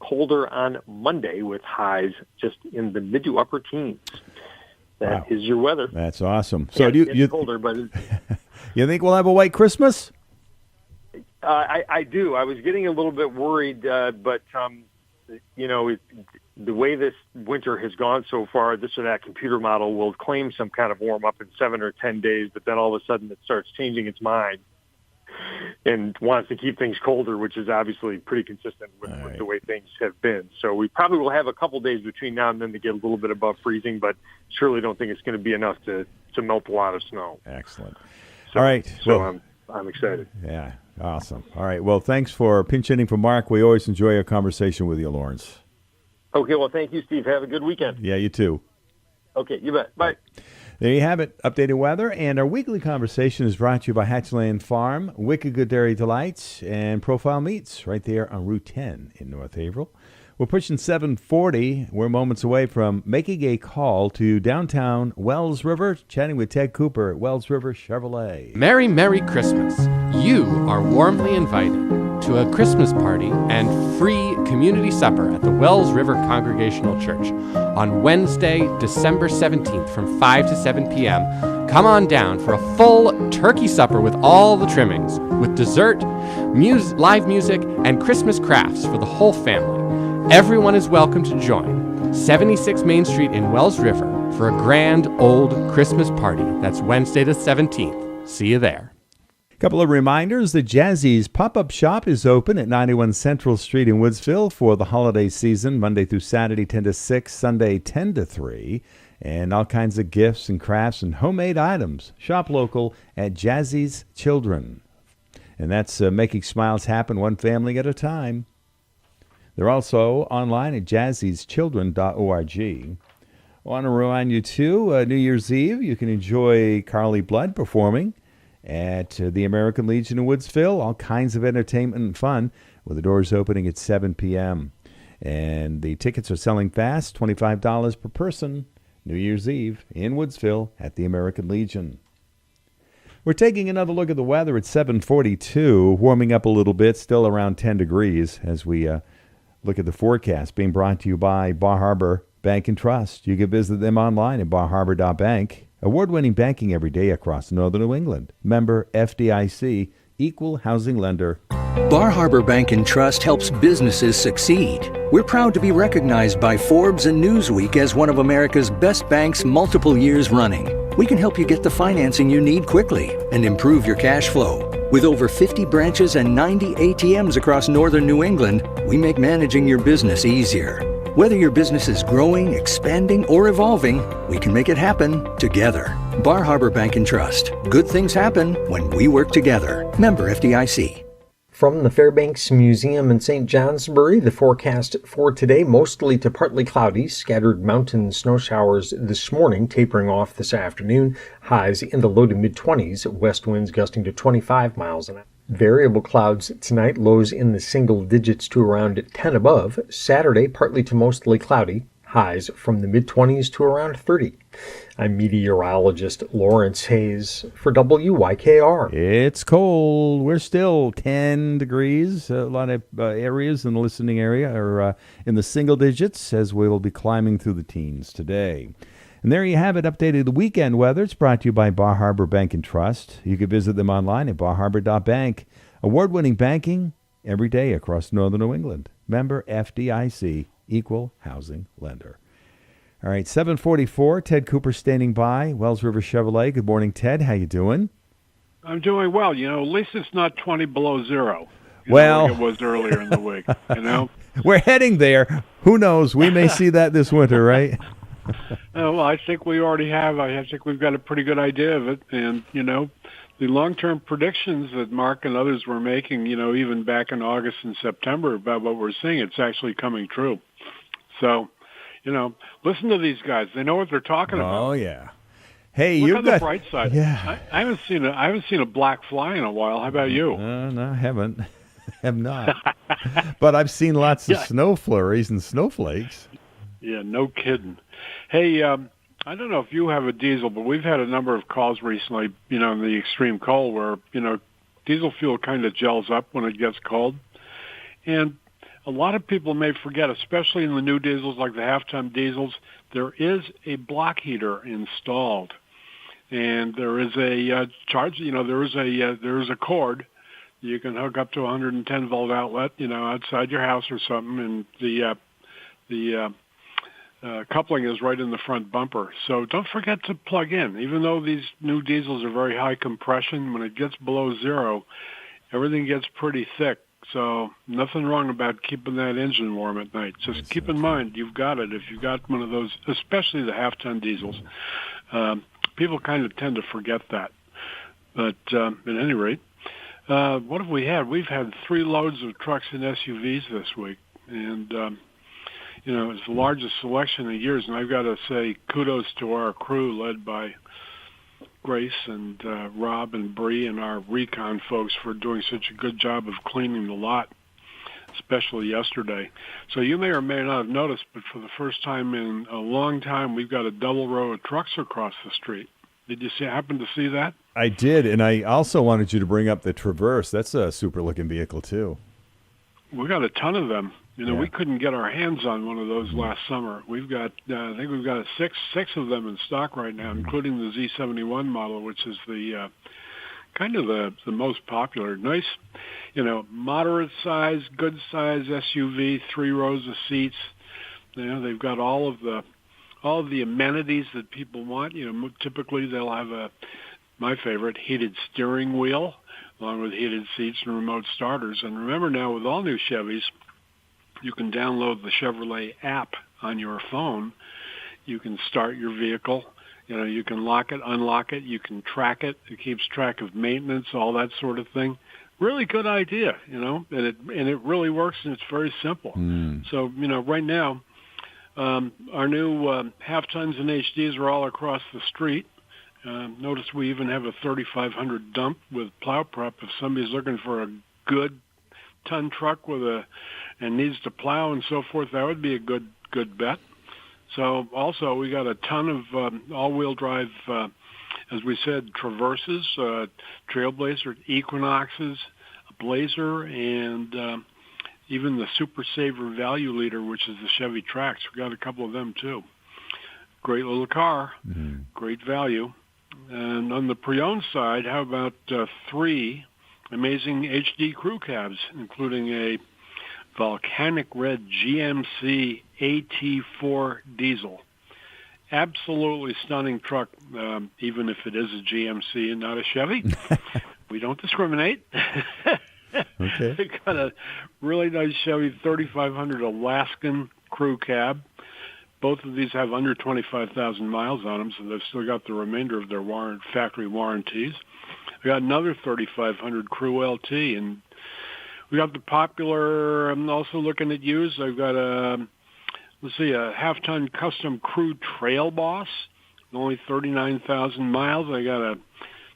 colder on Monday with highs just in the mid to upper teens. That is your weather. That's awesome. So it's colder, but you think we'll have a white Christmas? I do. I was getting a little bit worried, but the way this winter has gone so far, this or that computer model will claim some kind of warm up in 7 or 10 days, but then all of a sudden it starts changing its mind and wants to keep things colder, which is obviously pretty consistent with the way things have been. So we probably will have a couple days between now and then to get a little bit above freezing, but surely don't think it's going to be enough to melt a lot of snow. Excellent. So, all right. So I'm excited. Yeah, awesome. All right. Well, thanks for pinch hitting for Mark. We always enjoy a conversation with you, Lawrence. Okay. Well, thank you, Steve. Have a good weekend. Yeah, you too. Okay, you bet. Bye. There you have it, updated weather. And our weekly conversation is brought to you by Hatchland Farm, Wicked Good Dairy Delights, and Profile Meats right there on Route 10 in North Haverhill. We're pushing 7:40. We're moments away from making a call to downtown Wells River, chatting with Ted Cooper at Wells River Chevrolet. Merry, Merry Christmas. You are warmly invited to a Christmas party and free community supper at the Wells River Congregational Church on Wednesday, December 17th from 5 to 7 p.m. Come on down for a full turkey supper with all the trimmings, with dessert, live music, and Christmas crafts for the whole family. Everyone is welcome to join 76 Main Street in Wells River for a grand old Christmas party. That's Wednesday the 17th. See you there. Couple of reminders. The Jazzy's pop-up shop is open at 91 Central Street in Woodsville for the holiday season, Monday through Saturday 10 to 6, Sunday 10 to 3. And all kinds of gifts and crafts and homemade items. Shop local at Jazzy's Children. And that's making smiles happen one family at a time. They're also online at jazzyschildren.org. I want to remind you, too, New Year's Eve, you can enjoy Carly Blood performing at the American Legion in Woodsville. All kinds of entertainment and fun, with the doors opening at 7 p.m. And the tickets are selling fast, $25 per person, New Year's Eve in Woodsville at the American Legion. We're taking another look at the weather at 7:42, warming up a little bit, still around 10 degrees as we look at the forecast, being brought to you by Bar Harbor Bank and Trust. You can visit them online at barharbor.bank. Award-winning banking every day across northern New England. Member FDIC, equal housing lender. Bar Harbor Bank and Trust helps businesses succeed. We're proud to be recognized by Forbes and Newsweek as one of America's best banks multiple years running. We can help you get the financing you need quickly and improve your cash flow. With over 50 branches and 90 ATMs across northern New England, we make managing your business easier. Whether your business is growing, expanding, or evolving, we can make it happen together. Bar Harbor Bank and Trust. Good things happen when we work together. Member FDIC. From the Fairbanks Museum in St. Johnsbury, the forecast for today, mostly to partly cloudy, scattered mountain snow showers this morning, tapering off this afternoon, highs in the low to mid-20s, west winds gusting to 25 miles an hour. Variable clouds tonight, lows in the single digits to around 10 above. Saturday, partly to mostly cloudy, highs from the mid-20s to around 30. I'm meteorologist Lawrence Hayes for WYKR. It's cold. We're still 10 degrees. A lot of areas in the listening area are in the single digits as we will be climbing through the teens today. And there you have it, updated the weekend weather. It's brought to you by Bar Harbor Bank and Trust. You can visit them online at barharbor.bank. Award-winning banking every day across northern New England. Member FDIC, equal housing lender. All right, 744, Ted Cooper standing by, Wells River Chevrolet. Good morning, Ted. How you doing? I'm doing well. At least it's not 20 below zero. Well, like it was earlier in the week, We're heading there. Who knows? We may see that this winter, right? Well, I think we already have. I think we've got a pretty good idea of it. And, the long-term predictions that Mark and others were making, even back in August and September about what we're seeing, it's actually coming true. So, listen to these guys. They know what they're talking about. Oh, yeah. Hey, Look you've on got... the bright side. Yeah. I haven't seen a black fly in a while. How about you? No, I haven't. Have not. But I've seen lots of snow flurries and snowflakes. Yeah, no kidding. Hey, I don't know if you have a diesel, but we've had a number of calls recently, in the extreme cold where, diesel fuel kind of gels up when it gets cold. And a lot of people may forget, especially in the new diesels like the half-ton diesels, there is a block heater installed. And there is a charge, there is a cord. You can hook up to a 110-volt outlet, outside your house or something, and the coupling is right in the front bumper. So don't forget to plug in. Even though these new diesels are very high compression, when it gets below zero, everything gets pretty thick. So nothing wrong about keeping that engine warm at night. Just keep in mind, you've got it. If you've got one of those, especially the half-ton diesels, people kind of tend to forget that. But at any rate, what have we had? We've had 3 loads of trucks and SUVs this week. And it's the largest selection in years, and I've got to say kudos to our crew led by Grace and Rob and Bree and our recon folks for doing such a good job of cleaning the lot, especially yesterday. So you may or may not have noticed, but for the first time in a long time, we've got a double row of trucks across the street. Did you happen to see that? I did, and I also wanted you to bring up the Traverse. That's a super-looking vehicle, too. We got a ton of them. We couldn't get our hands on one of those last summer. We've got, I think we've got six of them in stock right now, including the Z71 model, which is the kind of the most popular. Nice, moderate size, good size SUV, 3 rows of seats. They've got all of the amenities that people want. Typically they'll have my favorite, heated steering wheel, along with heated seats and remote starters. And remember now, with all new Chevys, you can download the Chevrolet app on your phone. You can start your vehicle. You can lock it, unlock it. You can track it. It keeps track of maintenance, all that sort of thing. Really good idea, and it really works, and it's very simple. So, right now, our new half-tons and HDs are all across the street. Notice we even have a 3500 dump with plow prep. If somebody's looking for a good ton truck and needs to plow and so forth, that would be a good bet. So also we got a ton of all-wheel drive, as we said, Traverses, Trailblazer, Equinoxes, a Blazer, and even the Super Saver Value Leader, which is the Chevy Trax. We got a couple of them too. Great little car, great value. And on the pre-owned side, how about 3 amazing HD crew cabs, including a volcanic red GMC AT4 diesel. Absolutely stunning truck, even if it is a GMC and not a Chevy. We don't discriminate. Okay. They got a really nice Chevy 3500 Alaskan crew cab. Both of these have under 25,000 miles on them, so they've still got the remainder of their factory warranties. We got another 3500 Crew LT, and we got the popular. I'm also looking at used. I've got a half-ton custom Crew Trail Boss, only 39,000 miles. I got a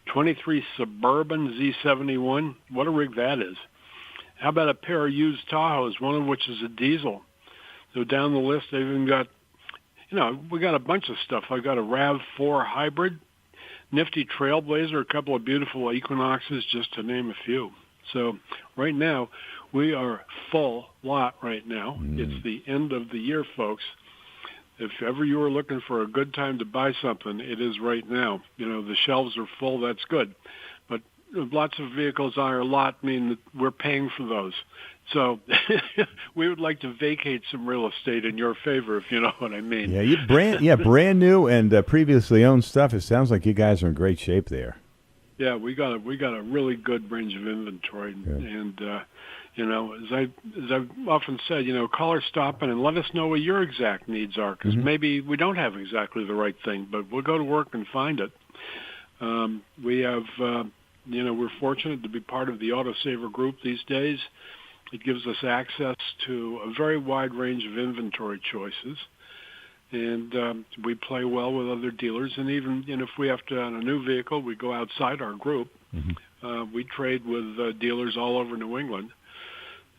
23 Suburban Z71. What a rig that is! How about a pair of used Tahoes, one of which is a diesel? So down the list, they've even got we got a bunch of stuff. I got a RAV4 hybrid, nifty Trailblazer, a couple of beautiful Equinoxes, just to name a few. So right now, we are full lot right now. It's the end of the year, folks. If ever you were looking for a good time to buy something, it is right now. The shelves are full. That's good. But lots of vehicles on our lot mean that we're paying for those. So we would like to vacate some real estate in your favor, if you know what I mean. Yeah, brand new and previously owned stuff. It sounds like you guys are in great shape there. Yeah, we got a really good range of inventory, and as I've often said, call or stop in and let us know what your exact needs are, because maybe we don't have exactly the right thing, but we'll go to work and find it. We have, we're fortunate to be part of the Autosaver group these days. It gives us access to a very wide range of inventory choices. And we play well with other dealers. And even if we have to, on a new vehicle, we go outside our group. We trade with dealers all over New England.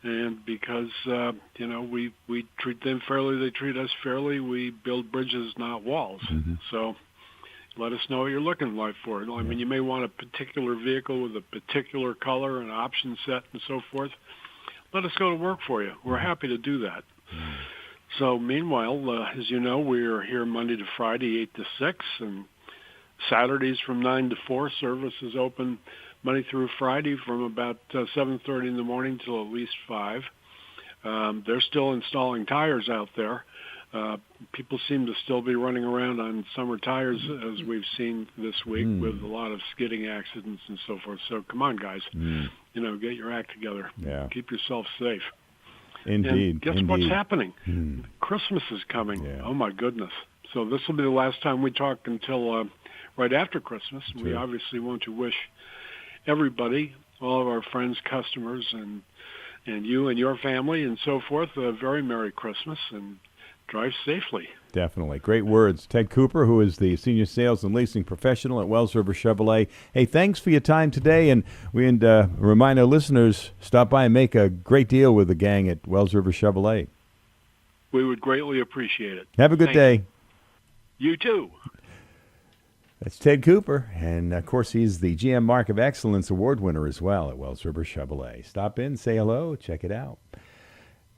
And because, we treat them fairly, they treat us fairly, we build bridges, not walls. So let us know what you're looking like for. I mean, you may want a particular vehicle with a particular color and option set and so forth. Let us go to work for you. We're happy to do that. So meanwhile, as you know, we're here Monday to Friday, 8 to 6, and Saturdays from 9 to 4. Service is open Monday through Friday from about 7:30 in the morning till at least 5. They're still installing tires out there. People seem to still be running around on summer tires, as we've seen this week, with a lot of skidding accidents and so forth. So come on, guys. Get your act together. Yeah. Keep yourself safe. Indeed. And guess what's happening? Christmas is coming. Yeah. Oh, my goodness. So this will be the last time we talk until right after Christmas. True. We obviously want to wish everybody, all of our friends, customers, and you and your family and so forth, a very Merry Christmas, and drive safely. Definitely. Great words. Ted Cooper, who is the Senior Sales and Leasing Professional at Wells River Chevrolet. Hey, thanks for your time today, and we remind our listeners, stop by and make a great deal with the gang at Wells River Chevrolet. We would greatly appreciate it. Have a good day. You too. That's Ted Cooper, and, of course, he's the GM Mark of Excellence Award winner as well at Wells River Chevrolet. Stop in, say hello, check it out.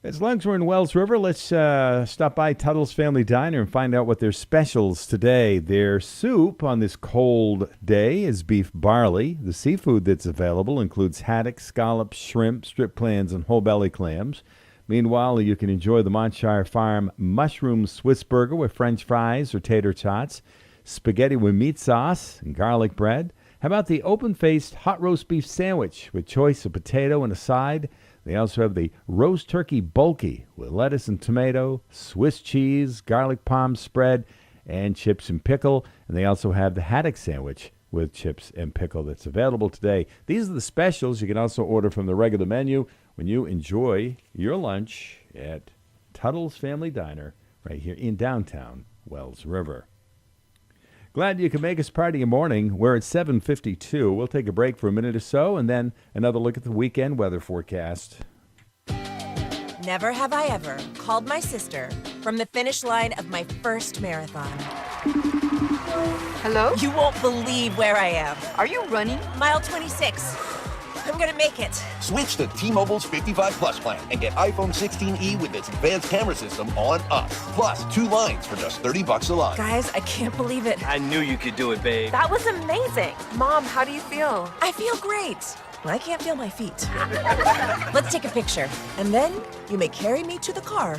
As long as we're in Wells River, let's stop by Tuttle's Family Diner and find out what their specials today. Their soup on this cold day is beef barley. The seafood that's available includes haddock, scallops, shrimp, strip clams, and whole belly clams. Meanwhile, you can enjoy the Montshire Farm mushroom Swiss burger with French fries or tater tots, spaghetti with meat sauce and garlic bread. How about the open-faced hot roast beef sandwich with choice of potato and a side? They also have the roast turkey bulky with lettuce and tomato, Swiss cheese, garlic palm spread, and chips and pickle. And they also have the haddock sandwich with chips and pickle that's available today. These are the specials. You can also order from the regular menu when you enjoy your lunch at Tuttle's Family Diner right here in downtown Wells River. Glad you can make us part of your morning. We're at 7:52. We'll take a break for a minute or so, and then another look at the weekend weather forecast. Never have I ever called my sister from the finish line of my first marathon. Hello? You won't believe where I am. Are you running? Mile 26. I'm gonna make it. Switch to T-Mobile's 55 Plus plan and get iPhone 16e with its advanced camera system on us. Plus, 2 lines for just $30 a line. Guys, I can't believe it. I knew you could do it, babe. That was amazing. Mom, how do you feel? I feel great. I can't feel my feet. Let's take a picture, and then you may carry me to the car.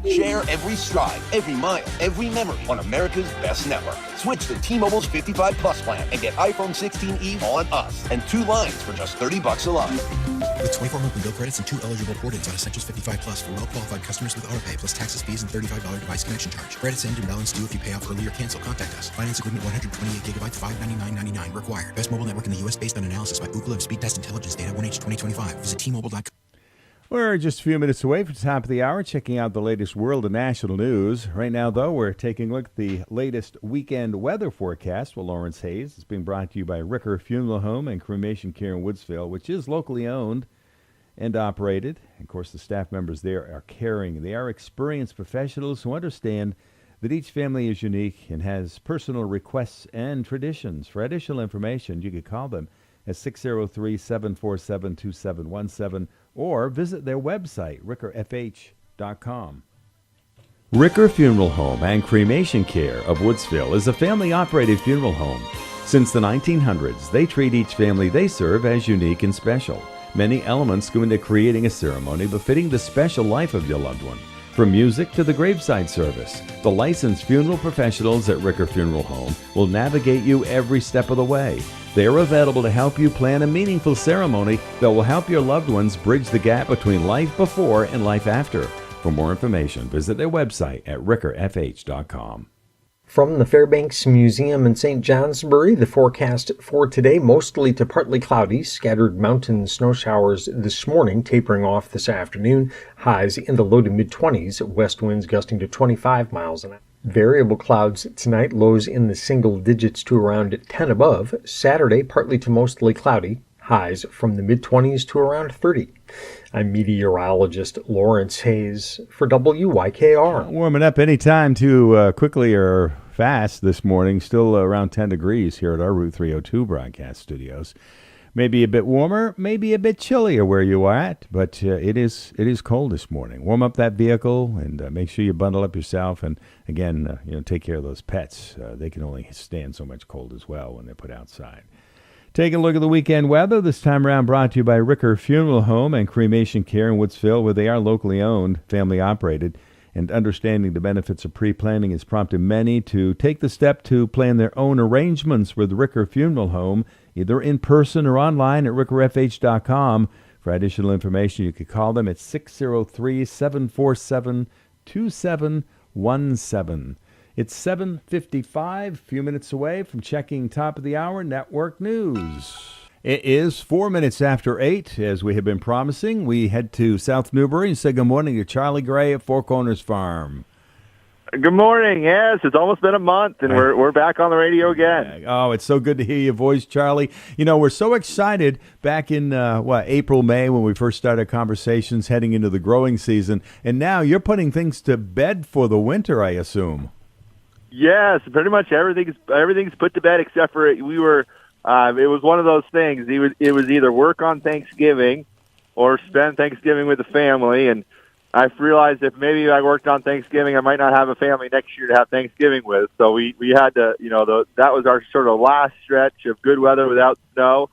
Share every stride, every mile, every memory on America's best network. Switch to T-Mobile's 55 Plus plan and get iPhone 16e on us and 2 lines for just $30 a line. With 24 monthly bill credits and 2 eligible port-ins on Essentials 55 Plus for well-qualified customers with AutoPay, plus taxes, fees, and $35 device connection charge. Credits end and balance due if you pay off early or cancel. Contact us. Finance agreement 128 gigabytes, $599.99 required. Best mobile network in the U.S. based on analysis by Ookla of Speed Test Intelligence data 1H 2025. Visit T-Mobile.com. We're just a few minutes away from the top of the hour, checking out the latest world and national news. Right now, though, we're taking a look at the latest weekend weather forecast with Lawrence Hayes. It's being brought to you by Ricker Funeral Home and Cremation Care in Woodsville, which is locally owned and operated. Of course, the staff members there are caring. They are experienced professionals who understand that each family is unique and has personal requests and traditions. For additional information, you could call them at 603-747-2717 or visit their website, rickerfh.com. Ricker Funeral Home and Cremation Care of Woodsville is a family-operated funeral home. Since the 1900s, they treat each family they serve as unique and special. Many elements go into creating a ceremony befitting the special life of your loved one. From music to the graveside service, the licensed funeral professionals at Ricker Funeral Home will navigate you every step of the way. They are available to help you plan a meaningful ceremony that will help your loved ones bridge the gap between life before and life after. For more information, visit their website at rickerfh.com. From the Fairbanks Museum in St. Johnsbury, the forecast for today, mostly to partly cloudy, scattered mountain snow showers this morning, tapering off this afternoon, highs in the low to mid-20s, west winds gusting to 25 miles an hour. Variable clouds tonight, lows in the single digits to around 10 above. Saturday, partly to mostly cloudy, highs from the mid-20s to around 30. I'm meteorologist Lawrence Hayes for WYKR. Warming up any time too quickly or fast this morning. Still around 10 degrees here at our Route 302 broadcast studios. Maybe a bit warmer, maybe a bit chillier where you are at, but it is cold this morning. Warm up that vehicle and make sure you bundle up yourself. And again, take care of those pets. They can only stand so much cold as well when they're put outside. Taking a look at the weekend weather, this time around brought to you by Ricker Funeral Home and Cremation Care in Woodsville, where they are locally owned, family operated, and understanding the benefits of pre-planning has prompted many to take the step to plan their own arrangements with Ricker Funeral Home, either in person or online at rickerfh.com. For additional information, you could call them at 603-747-2717. It's 7:55, a few minutes away from checking top of the hour network news. It is 4 minutes after 8, as we have been promising. We head to South Newbury and say good morning to Charlie Gray at Four Corners Farm. Good morning. Yes, it's almost been a month, and we're back on the radio again. Oh, it's so good to hear your voice, Charlie. We're so excited back in, April, May, when we first started conversations heading into the growing season, and now you're putting things to bed for the winter, I assume. Yes, pretty much everything's put to bed except for it was one of those things. It was either work on Thanksgiving or spend Thanksgiving with the family, and I realized if maybe I worked on Thanksgiving, I might not have a family next year to have Thanksgiving with. So we had to, that was our sort of last stretch of good weather without snow.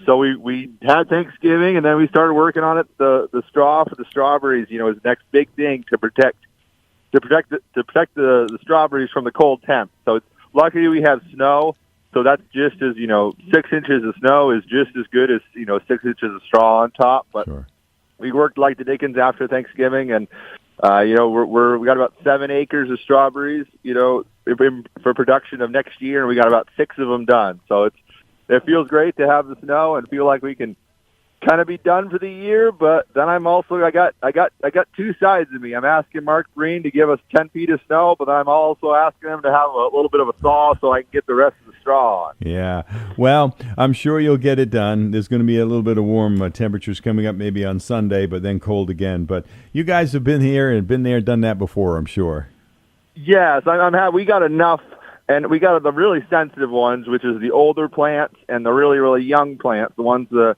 So we had Thanksgiving, and then we started working on it. The straw for the strawberries, is the next big thing to protect the strawberries from the cold temps. So it's luckily we have snow. So that's just as 6 inches of snow is just as good as 6 inches of straw on top. But sure. We worked like the Dickens after Thanksgiving, and we got about 7 acres of strawberries, for production of next year, and we got about 6 of them done. So it feels great to have the snow and feel like we can kind of be done for the year. But then I got 2 sides of me. I'm asking Mark Green to give us 10 feet of snow, but I'm also asking him to have a little bit of a thaw so I can get the rest of the straw on. Yeah. Well, I'm sure you'll get it done. There's going to be a little bit of warm temperatures coming up maybe on Sunday, but then cold again. But you guys have been here and been there, done that before, I'm sure. Yes, we got enough, and we got the really sensitive ones, which is the older plants and the really, really young plants, the ones the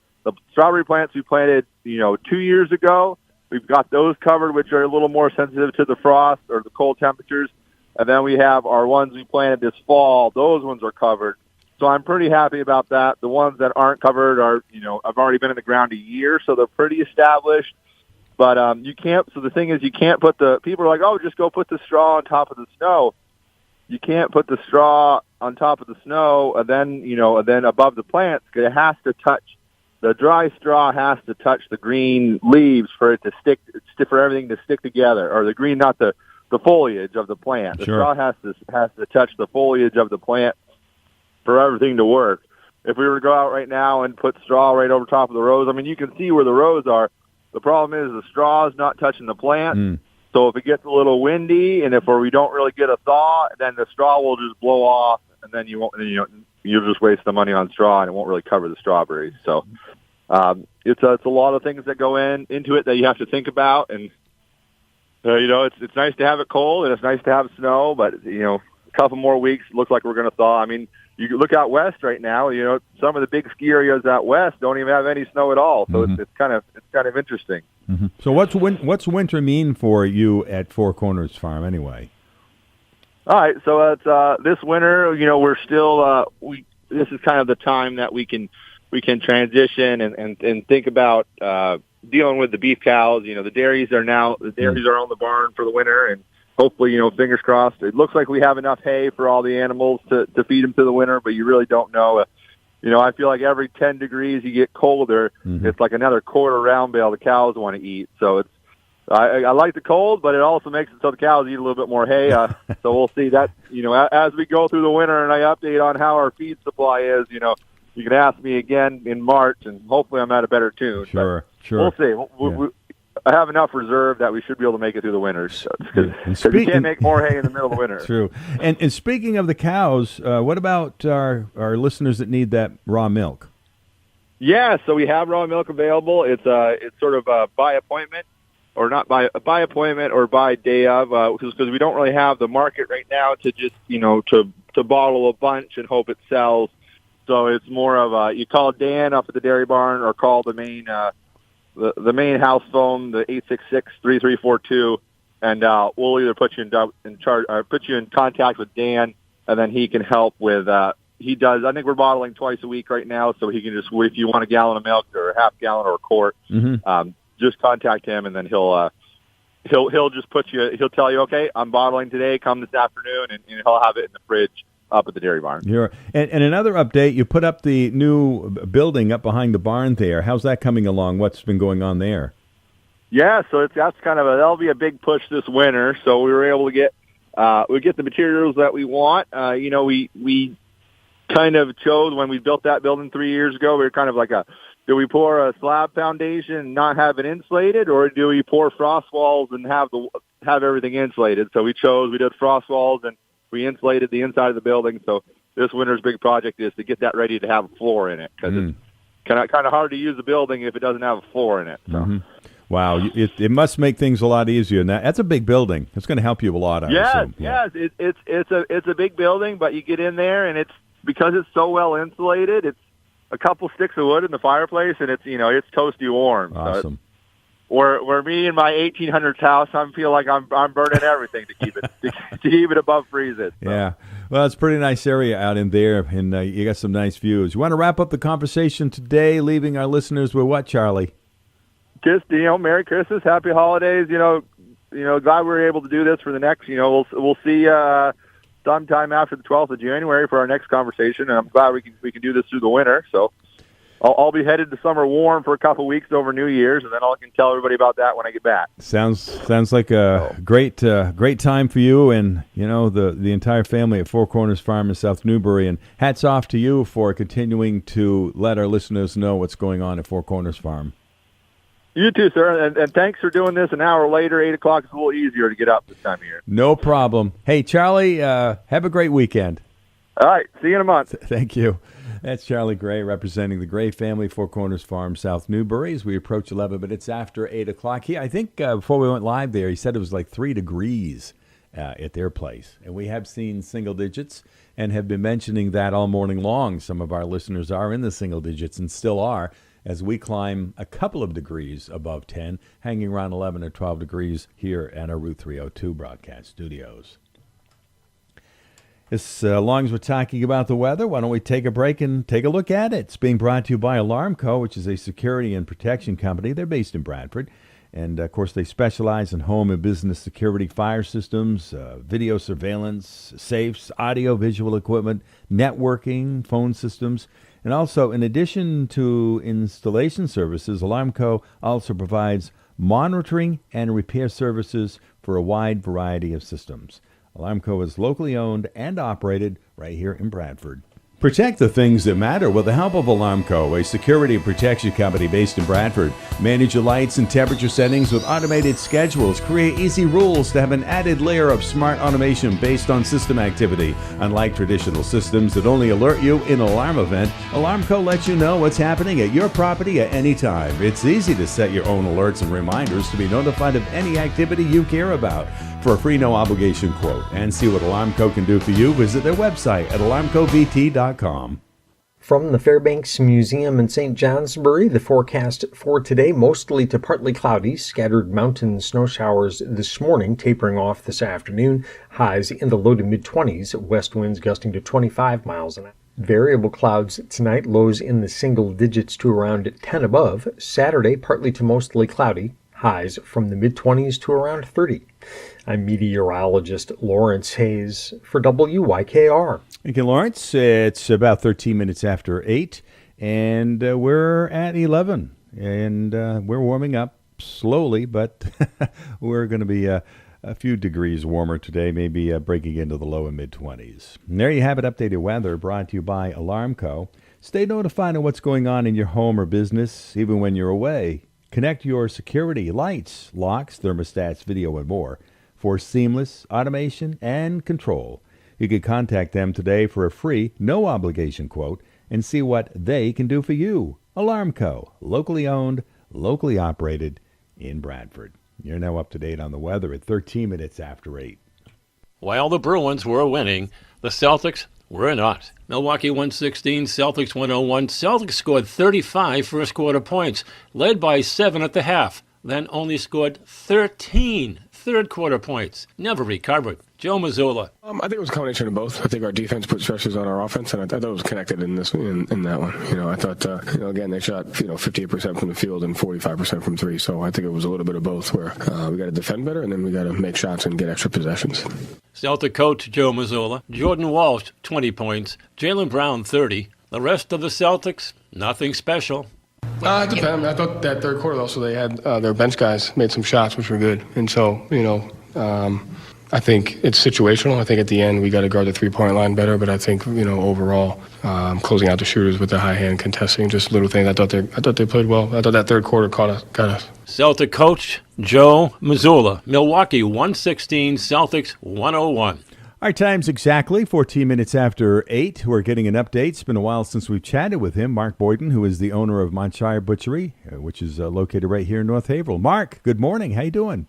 strawberry plants we planted, 2 years ago. We've got those covered, which are a little more sensitive to the frost or the cold temperatures. And then we have our ones we planted this fall. Those ones are covered. So I'm pretty happy about that. The ones that aren't covered are, have already been in the ground a year, so they're pretty established. But you can't. So the thing is, you can't put people are like, oh, just go put the straw on top of the snow. You can't put the straw on top of the snow and then above the plants, because it has to touch. The dry straw has to touch the green leaves for it to stick, for everything to stick together, or the green, not the foliage of the plant. The Sure. straw has to touch the foliage of the plant for everything to work. If we were to go out right now and put straw right over top of the rows, you can see where the rows are. The problem is the straw is not touching the plant. So if it gets a little windy and if we don't really get a thaw, then the straw will just blow off, and then you won't, you'll just waste the money on straw, and it won't really cover the strawberries. So it's a lot of things that go into it that you have to think about, and It's nice to have it cold and it's nice to have snow, but a couple more weeks looks like we're going to thaw. I mean, you look out west right now. Some of the big ski areas out west don't even have any snow at all. So it's kind of interesting. Mm-hmm. So what's winter mean for you at Four Corners Farm anyway? All right, so it's this winter. We're still this is kind of the time that we can transition and think about dealing with the beef cows. The dairies are on the barn for the winter, and hopefully, fingers crossed. It looks like we have enough hay for all the animals to feed them through the winter, but you really don't know. I feel like every 10 degrees you get colder, it's like another quarter round bale the cows want to eat. So I like the cold, but it also makes it so the cows eat a little bit more hay. So we'll see that, as we go through the winter and I update on how our feed supply is, you can ask me again in March, and hopefully I'm at a better tune. Sure. We'll see. I have enough reserve that we should be able to make it through the winter. Because you can't make more hay in the middle of the winter. True. And speaking of the cows, what about our listeners that need that raw milk? Yeah, so we have raw milk available. It's sort of by appointment, or not by appointment, or by day of, because we don't really have the market right now to just to bottle a bunch and hope it sells. So it's more of you call Dan up at the dairy barn, or call the main the main house phone, the 866-3342, and we'll either put you in contact with Dan, and then he can help with. He does. I think we're bottling twice a week right now, so he can just, if you want a gallon of milk or a half gallon or a quart, just contact him, and then he'll just put you. He'll tell you, okay, I'm bottling today. Come this afternoon, and he'll have it in the fridge up at the dairy barn. And another update, you put up the new building up behind the barn there. How's that coming along? What's been going on there? Yeah, so that'll be a big push this winter. So we were able to get the materials that we want. We kind of chose, when we built that building 3 years ago, we were kind of like do we pour a slab foundation and not have it insulated, or do we pour frost walls and have everything insulated? So we did frost walls, and we insulated the inside of the building. So this winter's big project is to get that ready to have a floor in it, because it's kind of hard to use the building if it doesn't have a floor in it. So. Wow, it must make things a lot easier. And that's a big building. It's going to help you a lot. Yes, it's a big building, but you get in there, and because it's so well insulated. It's a couple sticks of wood in the fireplace, and it's toasty warm. Awesome. So where me in my 1800s house, I feel like I'm burning everything to keep it to keep it above freezing. So. Yeah, well, it's a pretty nice area out in there, and you got some nice views. You want to wrap up the conversation today, leaving our listeners with what, Charlie? Just Merry Christmas, Happy Holidays. Glad we were able to do this for the next. We'll see sometime after the 12th of January for our next conversation, and I'm glad we can do this through the winter. So. I'll be headed to summer warm for a couple of weeks over New Year's, and then I can tell everybody about that when I get back. Sounds like a great time for you and the entire family at Four Corners Farm in South Newbury. And hats off to you for continuing to let our listeners know what's going on at Four Corners Farm. You too, sir, and thanks for doing this an hour later. 8 o'clock is a little easier to get up this time of year. No problem. Hey, Charlie, have a great weekend. All right, see you in a month. Thank you. That's Charlie Gray representing the Gray family, Four Corners Farm, South Newbury, as we approach 11 minutes after 8 o'clock. I think before we went live there, he said it was like 3 degrees at their place. And we have seen single digits and have been mentioning that all morning long. Some of our listeners are in the single digits and still are, as we climb a couple of degrees above 10, hanging around 11 or 12 degrees here at our Route 302 broadcast studios. As long as we're talking about the weather, why don't we take a break and take a look at it? It's being brought to you by Alarmco, which is a security and protection company. They're based in Bradford. And, of course, they specialize in home and business security, fire systems, video surveillance, safes, audio-visual equipment, networking, phone systems. And also, in addition to installation services, Alarmco also provides monitoring and repair services for a wide variety of systems. Alarmco is locally owned and operated right here in Bradford. Protect the things that matter with the help of Alarmco, a security and protection company based in Bradford. Manage your lights and temperature settings with automated schedules. Create easy rules to have an added layer of smart automation based on system activity. Unlike traditional systems that only alert you in an alarm event, Alarmco lets you know what's happening at your property at any time. It's easy to set your own alerts and reminders to be notified of any activity you care about. For a free no-obligation quote and see what Alarmco can do for you, visit their website at alarmcovt.com. From the Fairbanks Museum in St. Johnsbury, the forecast for today, mostly to partly cloudy, scattered mountain snow showers this morning, tapering off this afternoon, highs in the low to mid-20s, west winds gusting to 25 miles an hour. Variable clouds tonight, lows in the single digits to around 10 above. Saturday, partly to mostly cloudy, highs from the mid-20s to around 30. I'm meteorologist Lawrence Hayes for WYKR. Thank you, Lawrence. It's about 13 minutes after 8, and we're at 11. And we're warming up slowly, but we're going to be a few degrees warmer today, maybe breaking into the low and mid-20s. And there you have it, updated weather brought to you by Alarmco. Stay notified of what's going on in your home or business, even when you're away. Connect your security, lights, locks, thermostats, video, and more for seamless automation and control. You can contact them today for a free, no-obligation quote and see what they can do for you. Alarmco, locally owned, locally operated in Bradford. You're now up to date on the weather at 13 minutes after 8. While the Bruins were winning, the Celtics were not. Milwaukee 116, Celtics 101. Celtics scored 35 first quarter points, led by 7 at the half, then only scored 13 third quarter points. Never recovered. Joe Mazzulla. I think it was a combination of both. I think our defense put stresses on our offense, and I thought it was connected in that one. I thought again they shot 58% from the field and 45% from three. So I think it was a little bit of both, where we got to defend better and then we got to make shots and get extra possessions. Celtic coach Joe Mazzulla. Jordan Walsh 20 points. Jaylen Brown 30. The rest of the Celtics, nothing special. It depends. I thought that third quarter also they had their bench guys made some shots which were good, and so I think it's situational. I think at the end we got to guard the three-point line better, but I think overall closing out the shooters with the high hand contesting, just little things. I thought they pplayed well. I thought that third quarter got us. Celtic coach Joe Mazzulla. Milwaukee 116, Celtics 101. Our time's exactly 14 minutes after 8. We're getting an update. It's been a while since we've chatted with him, Mark Boyden, who is the owner of Montshire Butchery, which is located right here in North Haverhill. Mark, good morning. How you doing?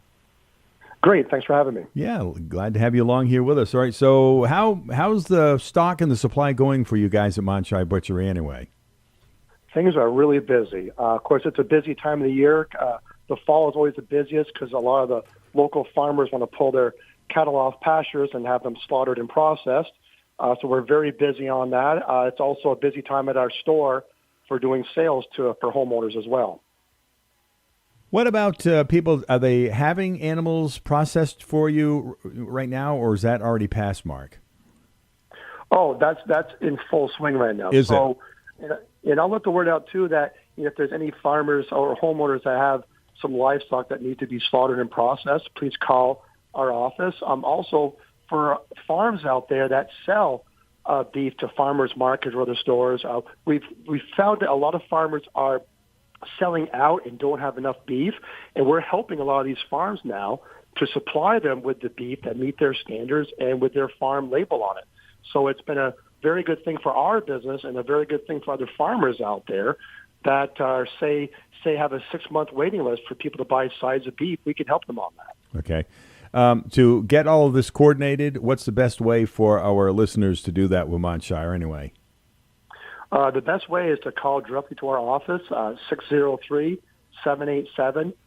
Great. Thanks for having me. Yeah, glad to have you along here with us. All right, so how's the stock and the supply going for you guys at Montshire Butchery anyway? Things are really busy. Of course, it's a busy time of the year. The fall is always the busiest because a lot of the local farmers want to pull their cattle off pastures and have them slaughtered and processed. So we're very busy on that. It's also a busy time at our store for doing sales for homeowners as well. What about people? Are they having animals processed for you right now, or is that already past, Mark? Oh, that's in full swing right now. Is it? And I'll let the word out, too, that if there's any farmers or homeowners that have some livestock that need to be slaughtered and processed, please call our office. Also, for farms out there that sell beef to farmers markets or other stores, we've found that a lot of farmers are selling out and don't have enough beef, and we're helping a lot of these farms now to supply them with the beef that meet their standards and with their farm label on it. So it's been a very good thing for our business and a very good thing for other farmers out there that say have a 6-month waiting list for people to buy sides of beef. We can help them on that. Okay. To get all of this coordinated, what's the best way for our listeners to do that with Montshire anyway? The best way is to call directly to our office, 603-787-9199.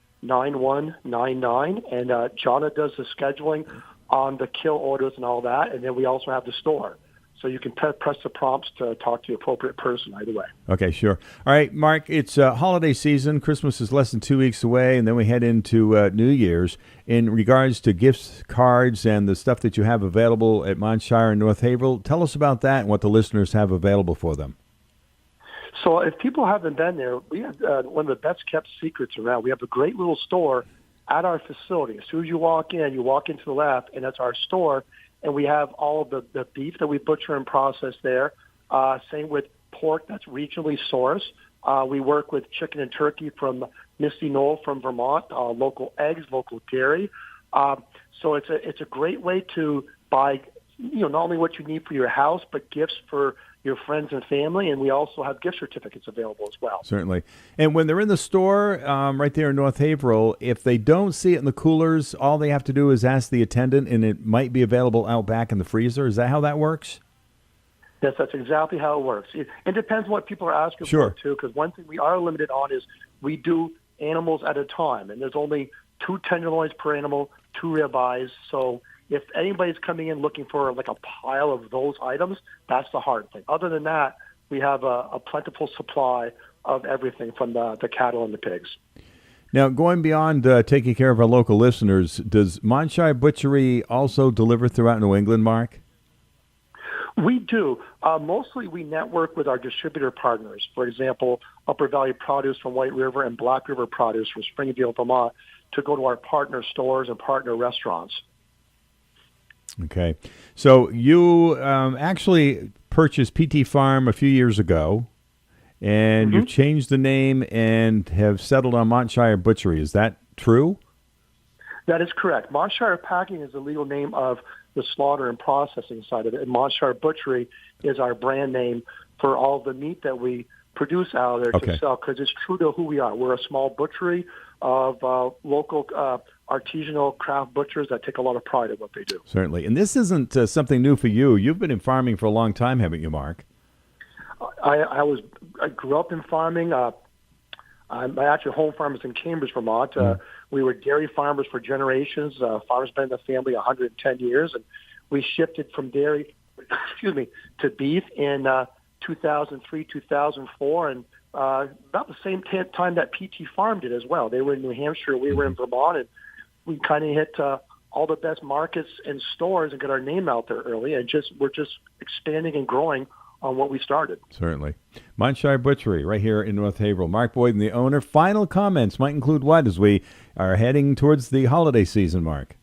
And Jonna does the scheduling on the kill orders and all that. And then we also have the store. So you can press the prompts to talk to the appropriate person either way. Okay, sure. All right, Mark, it's holiday season. Christmas is less than 2 weeks away, and then we head into New Year's. In regards to gifts, cards, and the stuff that you have available at Montshire and North Haverhill, tell us about that and what the listeners have available for them. So if people haven't been there, we have one of the best-kept secrets around. We have a great little store at our facility. As soon as you walk into the left, and that's our store. And we have all of the beef that we butcher and process there. Same with pork that's regionally sourced. We work with chicken and turkey from Misty Knoll from Vermont, local eggs, local dairy. So it's a great way to buy, not only what you need for your house, but gifts for your friends and family. And we also have gift certificates available as well. Certainly. And when they're in the store right there in North Haverhill, if they don't see it in the coolers, all they have to do is ask the attendant, and it might be available out back in the freezer. Is that how that works? Yes, that's exactly how it works. It depends what people are asking Sure. for, too, because one thing we are limited on is we do animals at a time, and there's only 2 tenderloins per animal, 2 ribeyes. So if anybody's coming in looking for like a pile of those items, that's the hard thing. Other than that, we have a plentiful supply of everything from the cattle and the pigs. Now, going beyond taking care of our local listeners, does Montshire Butchery also deliver throughout New England, Mark? We do. Mostly we network with our distributor partners. For example, Upper Valley Produce from White River and Black River Produce from Springfield, Vermont, to go to our partner stores and partner restaurants. Okay. So you actually purchased PT Farm a few years ago, and you've changed the name and have settled on Montshire Butchery. Is that true? That is correct. Montshire Packing is the legal name of the slaughter and processing side of it, and Montshire Butchery is our brand name for all the meat that we produce out of there to sell, because it's true to who we are. We're a small butchery of local artisanal craft butchers that take a lot of pride in what they do. Certainly. And this isn't something new for you. You've been in farming for a long time, haven't you, Mark? I grew up in farming. My actual home farm is in Cambridge, Vermont. We were dairy farmers for generations. Farmers been in the family 110 years, and we shifted from dairy, to beef in 2003, 2004, and about the same time that PT Farm did as well. They were in New Hampshire, we were in Vermont, and we kind of hit all the best markets and stores and got our name out there early, and we're just expanding and growing on what we started. Certainly. Montshire Butchery right here in North Haverhill. Mark Boyden, the owner. Final comments might include what as we are heading towards the holiday season, Mark?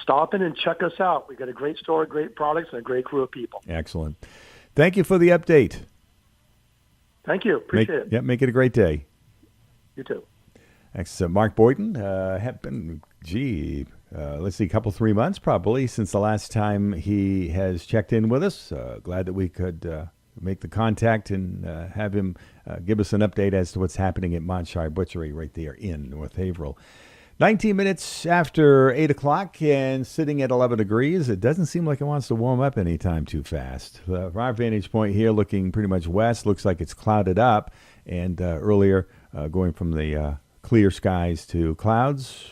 Stop in and check us out. We got a great store, great products, and a great crew of people. Excellent. Thank you for the update. Thank you. Appreciate it. Yeah, make it a great day. You too. Thanks, Mark Boyden. Have been, let's see, 3 months probably since the last time he has checked in with us. Glad that we could make the contact and have him give us an update as to what's happening at Montshire Butchery right there in North Haverhill. 19 minutes after 8 o'clock and sitting at 11 degrees. It doesn't seem like it wants to warm up anytime too fast. From our vantage point here, looking pretty much west, looks like it's clouded up. And earlier, going from the clear skies to clouds.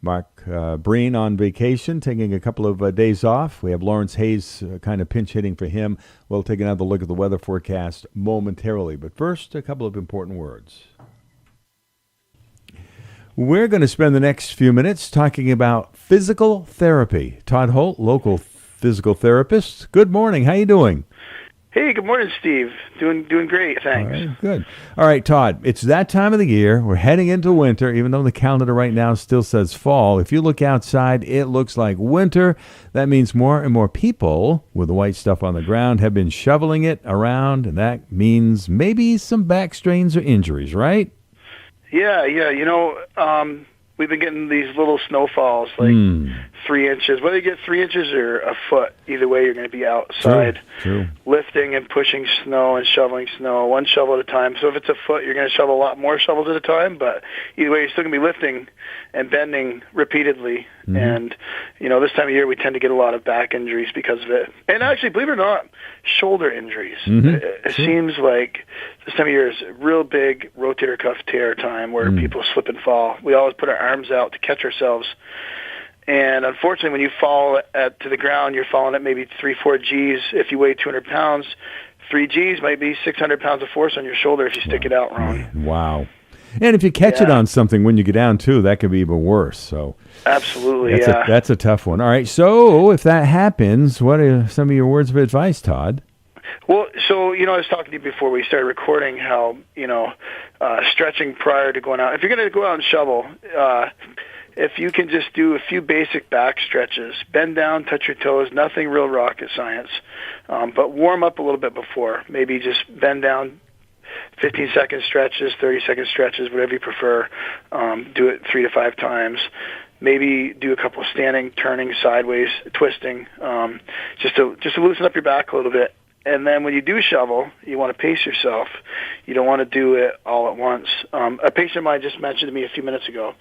Mark Breen on vacation, taking a couple of days off. We have Lawrence Hayes kind of pinch hitting for him. We'll take another look at the weather forecast momentarily. But first, a couple of important words. We're going to spend the next few minutes talking about physical therapy. Todd Holt, local physical therapist. Good morning. How you doing? Hey, good morning, Steve. Doing great, thanks. All right, good. All right, Todd, it's that time of the year. We're heading into winter, even though the calendar right now still says fall. If you look outside, it looks like winter. That means more and more people with the white stuff on the ground have been shoveling it around, and that means maybe some back strains or injuries, right? Yeah. We've been getting these little snowfalls, like 3 inches. Whether you get 3 inches or a foot, either way, you're going to be outside True. lifting and pushing snow and shoveling snow, one shovel at a time. So if it's a foot, you're going to shovel a lot more shovels at a time. But either way, you're still going to be lifting and bending repeatedly. Mm-hmm. And, this time of year, we tend to get a lot of back injuries because of it. And actually, believe it or not, shoulder injuries. Mm-hmm. It seems like this time of year is a real big rotator cuff tear time where people slip and fall. We always put our arms out to catch ourselves. And unfortunately, when you fall to the ground, you're falling at maybe 3-4 Gs. If you weigh 200 pounds, 3 Gs might be 600 pounds of force on your shoulder if you stick it out wrong. Wow. And if you catch it on something when you get down, too, that could be even worse. So absolutely, that's a tough one. All right, so if that happens, what are some of your words of advice, Todd? Well, so, I was talking to you before we started recording how, stretching prior to going out. If you're going to go out and shovel, if you can just do a few basic back stretches, bend down, touch your toes, nothing real rocket science, but warm up a little bit before. Maybe just bend down, 15-second stretches, 30-second stretches, whatever you prefer. Do it 3 to 5 times. Maybe do a couple of standing, turning, sideways, twisting, just to loosen up your back a little bit. And then when you do shovel, you want to pace yourself. You don't want to do it all at once. A patient of mine just mentioned to me a few minutes ago.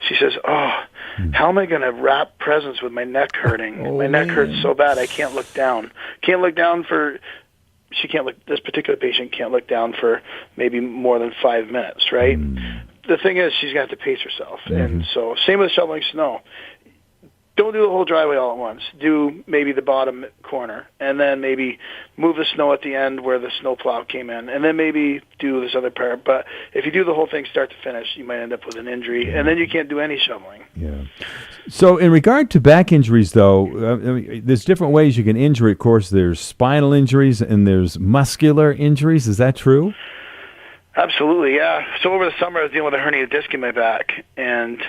She says, how am I going to wrap presents with my neck hurting? My neck hurts so bad I can't look down. This particular patient can't look down for maybe more than 5 minutes, right? The thing is, she's going to have to pace herself. And so same with shoveling snow. Don't do the whole driveway all at once. Do maybe the bottom corner, and then maybe move the snow at the end where the snow plow came in, and then maybe do this other part. But if you do the whole thing start to finish, you might end up with an injury, and then you can't do any shoveling. Yeah. So in regard to back injuries, though, there's different ways you can injure. Of course, there's spinal injuries and there's muscular injuries. Is that true? Absolutely, yeah. So over the summer, I was dealing with a herniated disc in my back, and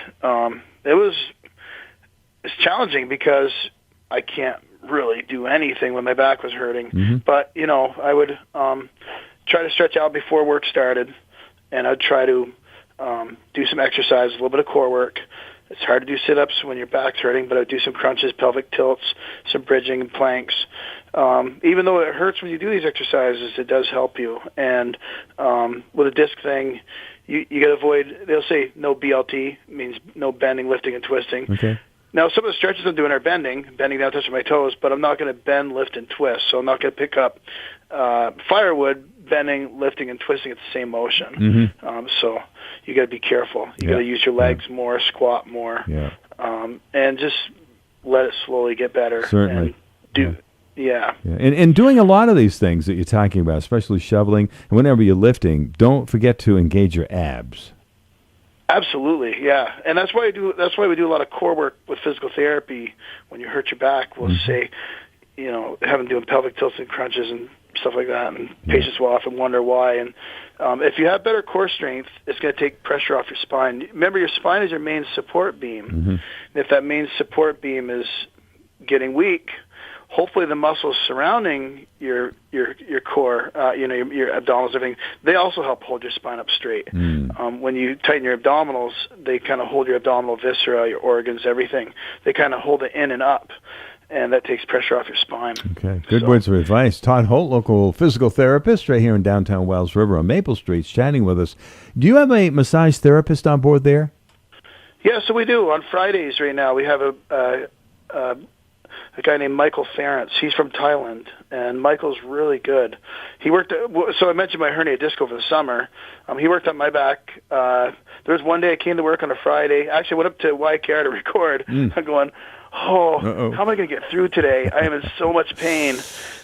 it's challenging because I can't really do anything when my back was hurting. But, I would try to stretch out before work started, and I'd try to do some exercise, a little bit of core work. It's hard to do sit-ups when your back's hurting, but I'd do some crunches, pelvic tilts, some bridging and planks. Even though it hurts when you do these exercises, it does help you. And with a disc thing, you got to avoid, they'll say no BLT, means no bending, lifting, and twisting. Okay. Now, some of the stretches I'm doing are bending down, touching my toes, but I'm not going to bend, lift, and twist. So I'm not going to pick up firewood, bending, lifting, and twisting at the same motion. So you got to be careful. You got to use your legs more, squat more, and just let it slowly get better. Certainly. And And doing a lot of these things that you're talking about, especially shoveling, and whenever you're lifting, don't forget to engage your abs. Absolutely, yeah, and that's why we do a lot of core work with physical therapy. When you hurt your back, we'll say, have them doing pelvic tilts and crunches and stuff like that, and patients will often wonder why. And if you have better core strength, it's going to take pressure off your spine. Remember, your spine is your main support beam. And if that main support beam is getting weak, hopefully the muscles surrounding your core, your abdominals, everything, they also help hold your spine up straight. When you tighten your abdominals, they kind of hold your abdominal viscera, your organs, everything. They kind of hold it in and up, and that takes pressure off your spine. Okay, good words of advice. Todd Holt, local physical therapist right here in downtown Wells River on Maple Street, chatting with us. Do you have a massage therapist on board there? Yeah, so we do. On Fridays right now, we have a guy named Michael Ference. He's from Thailand, and Michael's really good. He worked. So I mentioned my herniated disc over the summer. He worked on my back. There was one day I came to work on a Friday. Actually, I went up to YKR to record. I'm going, how am I going to get through today? I am in so much pain.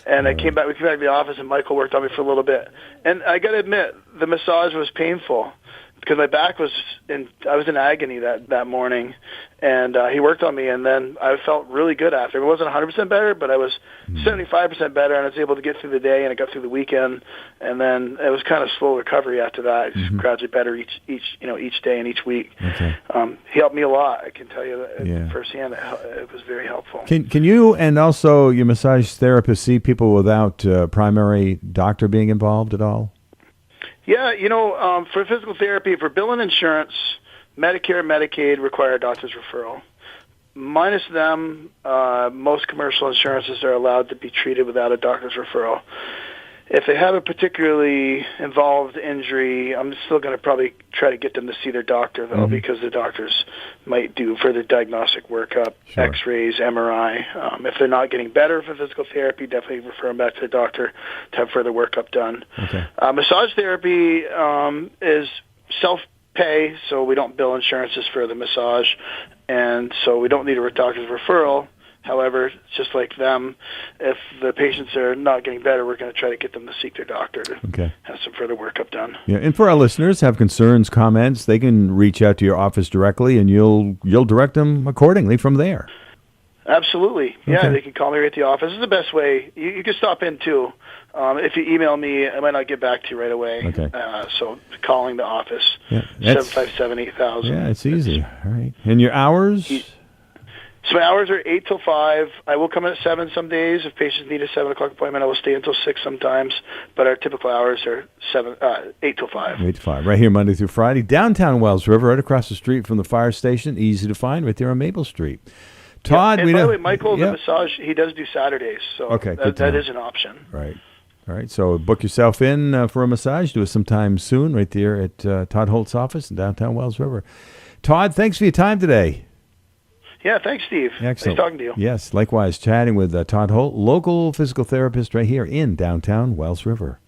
And we came back to the office, and Michael worked on me for a little bit. And I got to admit, the massage was painful because my back was I was in agony that morning. And he worked on me, and then I felt really good after. It wasn't 100% better, but I was 75% better, and I was able to get through the day, and I got through the weekend. And then it was kind of slow recovery after that. Just gradually better each day and each week. Okay. He helped me a lot. I can tell you that firsthand. It was very helpful. Can you and also your massage therapist see people without primary doctor being involved at all? Yeah, for physical therapy, for billing insurance, Medicare and Medicaid require a doctor's referral. Minus them, most commercial insurances are allowed to be treated without a doctor's referral. If they have a particularly involved injury, I'm still going to probably try to get them to see their doctor, though, because the doctors might do further diagnostic workup, X-rays, MRI. If they're not getting better for physical therapy, definitely refer them back to the doctor to have further workup done. Massage therapy is self-pay, so we don't bill insurances for the massage, and so we don't need a doctor's referral. However, just like them, if the patients are not getting better, we're going to try to get them to seek their doctor to have some further workup done. Yeah, and for our listeners, have concerns, comments, they can reach out to your office directly, and you'll direct them accordingly from there. Absolutely. Yeah, Okay. they can call me right at the office. This is the best way. You can stop in, too. If you email me, I might not get back to you right away. Okay. So calling the office, Yeah, that's- 757-8000. Yeah, it's easy. All right. And your hours? So my hours are 8 till 5. I will come in at 7 some days. If patients need a 7 o'clock appointment, I will stay until 6 sometimes. But our typical hours are 8 till 5. 8 to 5. Right here, Monday through Friday. Downtown Wells River, right across the street from the fire station. Easy to find, right there on Maple Street. Todd, And we by know. the way, Michael, yeah. the massage, he does do Saturdays. So Okay, good to that know. is an option. Right. All right. So book yourself in for a massage. Do it sometime soon right there at Todd Holt's office in downtown Wells River. Todd, thanks for your time today. Yeah, thanks, Steve. Excellent. Nice talking to you. Yes, likewise, chatting with Todd Holt, local physical therapist right here in downtown Wells River.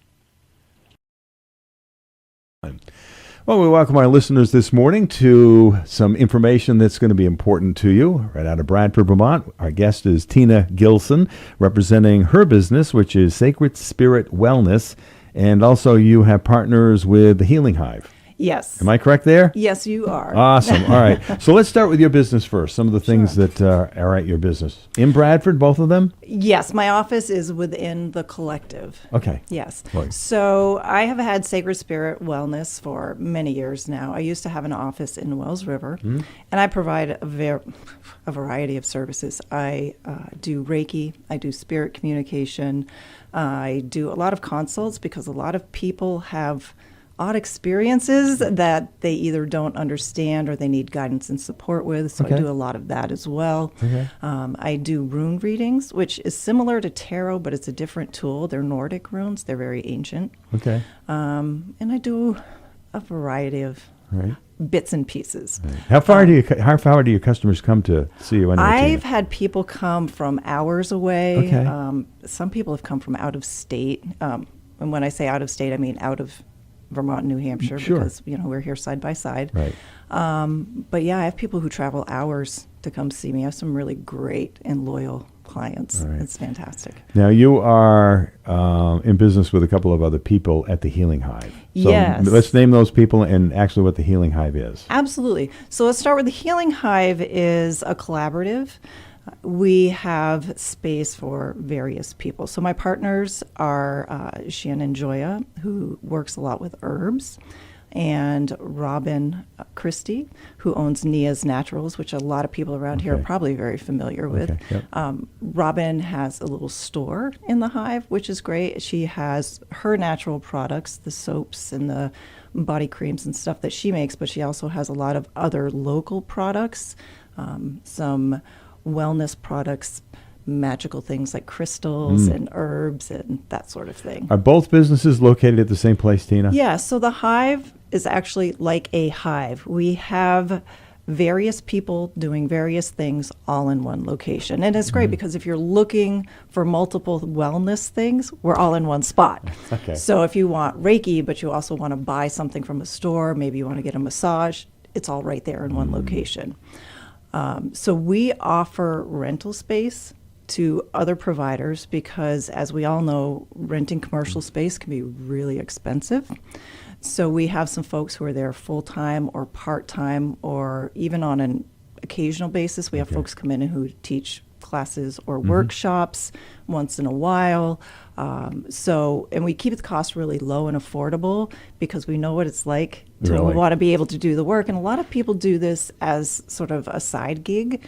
Well, we welcome our listeners this morning to some information that's going to be important to you. Right out of Bradford, Vermont, our guest is Tina Gilson, representing her business, which is Sacred Spirit Wellness. And also you have partners with the Healing Hive. Yes. Am I correct there? Yes, you are. Awesome. All right. So let's start with your business first. Some of the things that are at your business. In Bradford, both of them? Yes, my office is within the collective. Okay. Yes. Right. So I have had Sacred Spirit Wellness for many years now. I used to have an office in Wells River, and I provide a variety of services. I do Reiki, I do spirit communication, I do a lot of consults because a lot of people have odd experiences that they either don't understand or they need guidance and support with. So Okay. I do a lot of that as well. Okay. I do rune readings, which is similar to tarot, but it's a different tool. They're Nordic runes. They're very ancient. Okay. And I do a variety of All right. bits and pieces. How far do your customers come to see you? I've had people come from hours away. Okay. Some people have come from out of state. And when I say out of state, I mean out of Vermont, New Hampshire, Sure. because we're here side by side. Right. But yeah, I have people who travel hours to come see me. I have some really great and loyal clients. All right. It's fantastic. Now, you are in business with a couple of other people at the Healing Hive. So Yes. let's name those people and actually what the Healing Hive is. Absolutely. So let's start with the Healing Hive is a collaborative. We have space for various people. So my partners are Shanna and Joya, who works a lot with herbs, and Robin Christie, who owns Nia's Naturals, which a lot of people around here are probably very familiar with. Okay, yep. Robin has a little store in the Hive, which is great. She has her natural products, the soaps and the body creams and stuff that she makes, but she also has a lot of other local products, some wellness products, magical things like crystals and herbs and that sort of thing. Are both businesses located at the same place, Tina? Yeah, so the Hive is actually like a hive. We have various people doing various things all in one location. And it's great because if you're looking for multiple wellness things, we're all in one spot. Okay. So if you want Reiki, but you also want to buy something from a store, maybe you want to get a massage, it's all right there in one location. So we offer rental space to other providers because, as we all know, renting commercial space can be really expensive. So we have some folks who are there full-time or part-time or even on an occasional basis. We have folks come in who teach classes or workshops once in a while. And we keep the cost really low and affordable because we know what it's like to Really? want to be able to do the work. And a lot of people do this as sort of a side gig.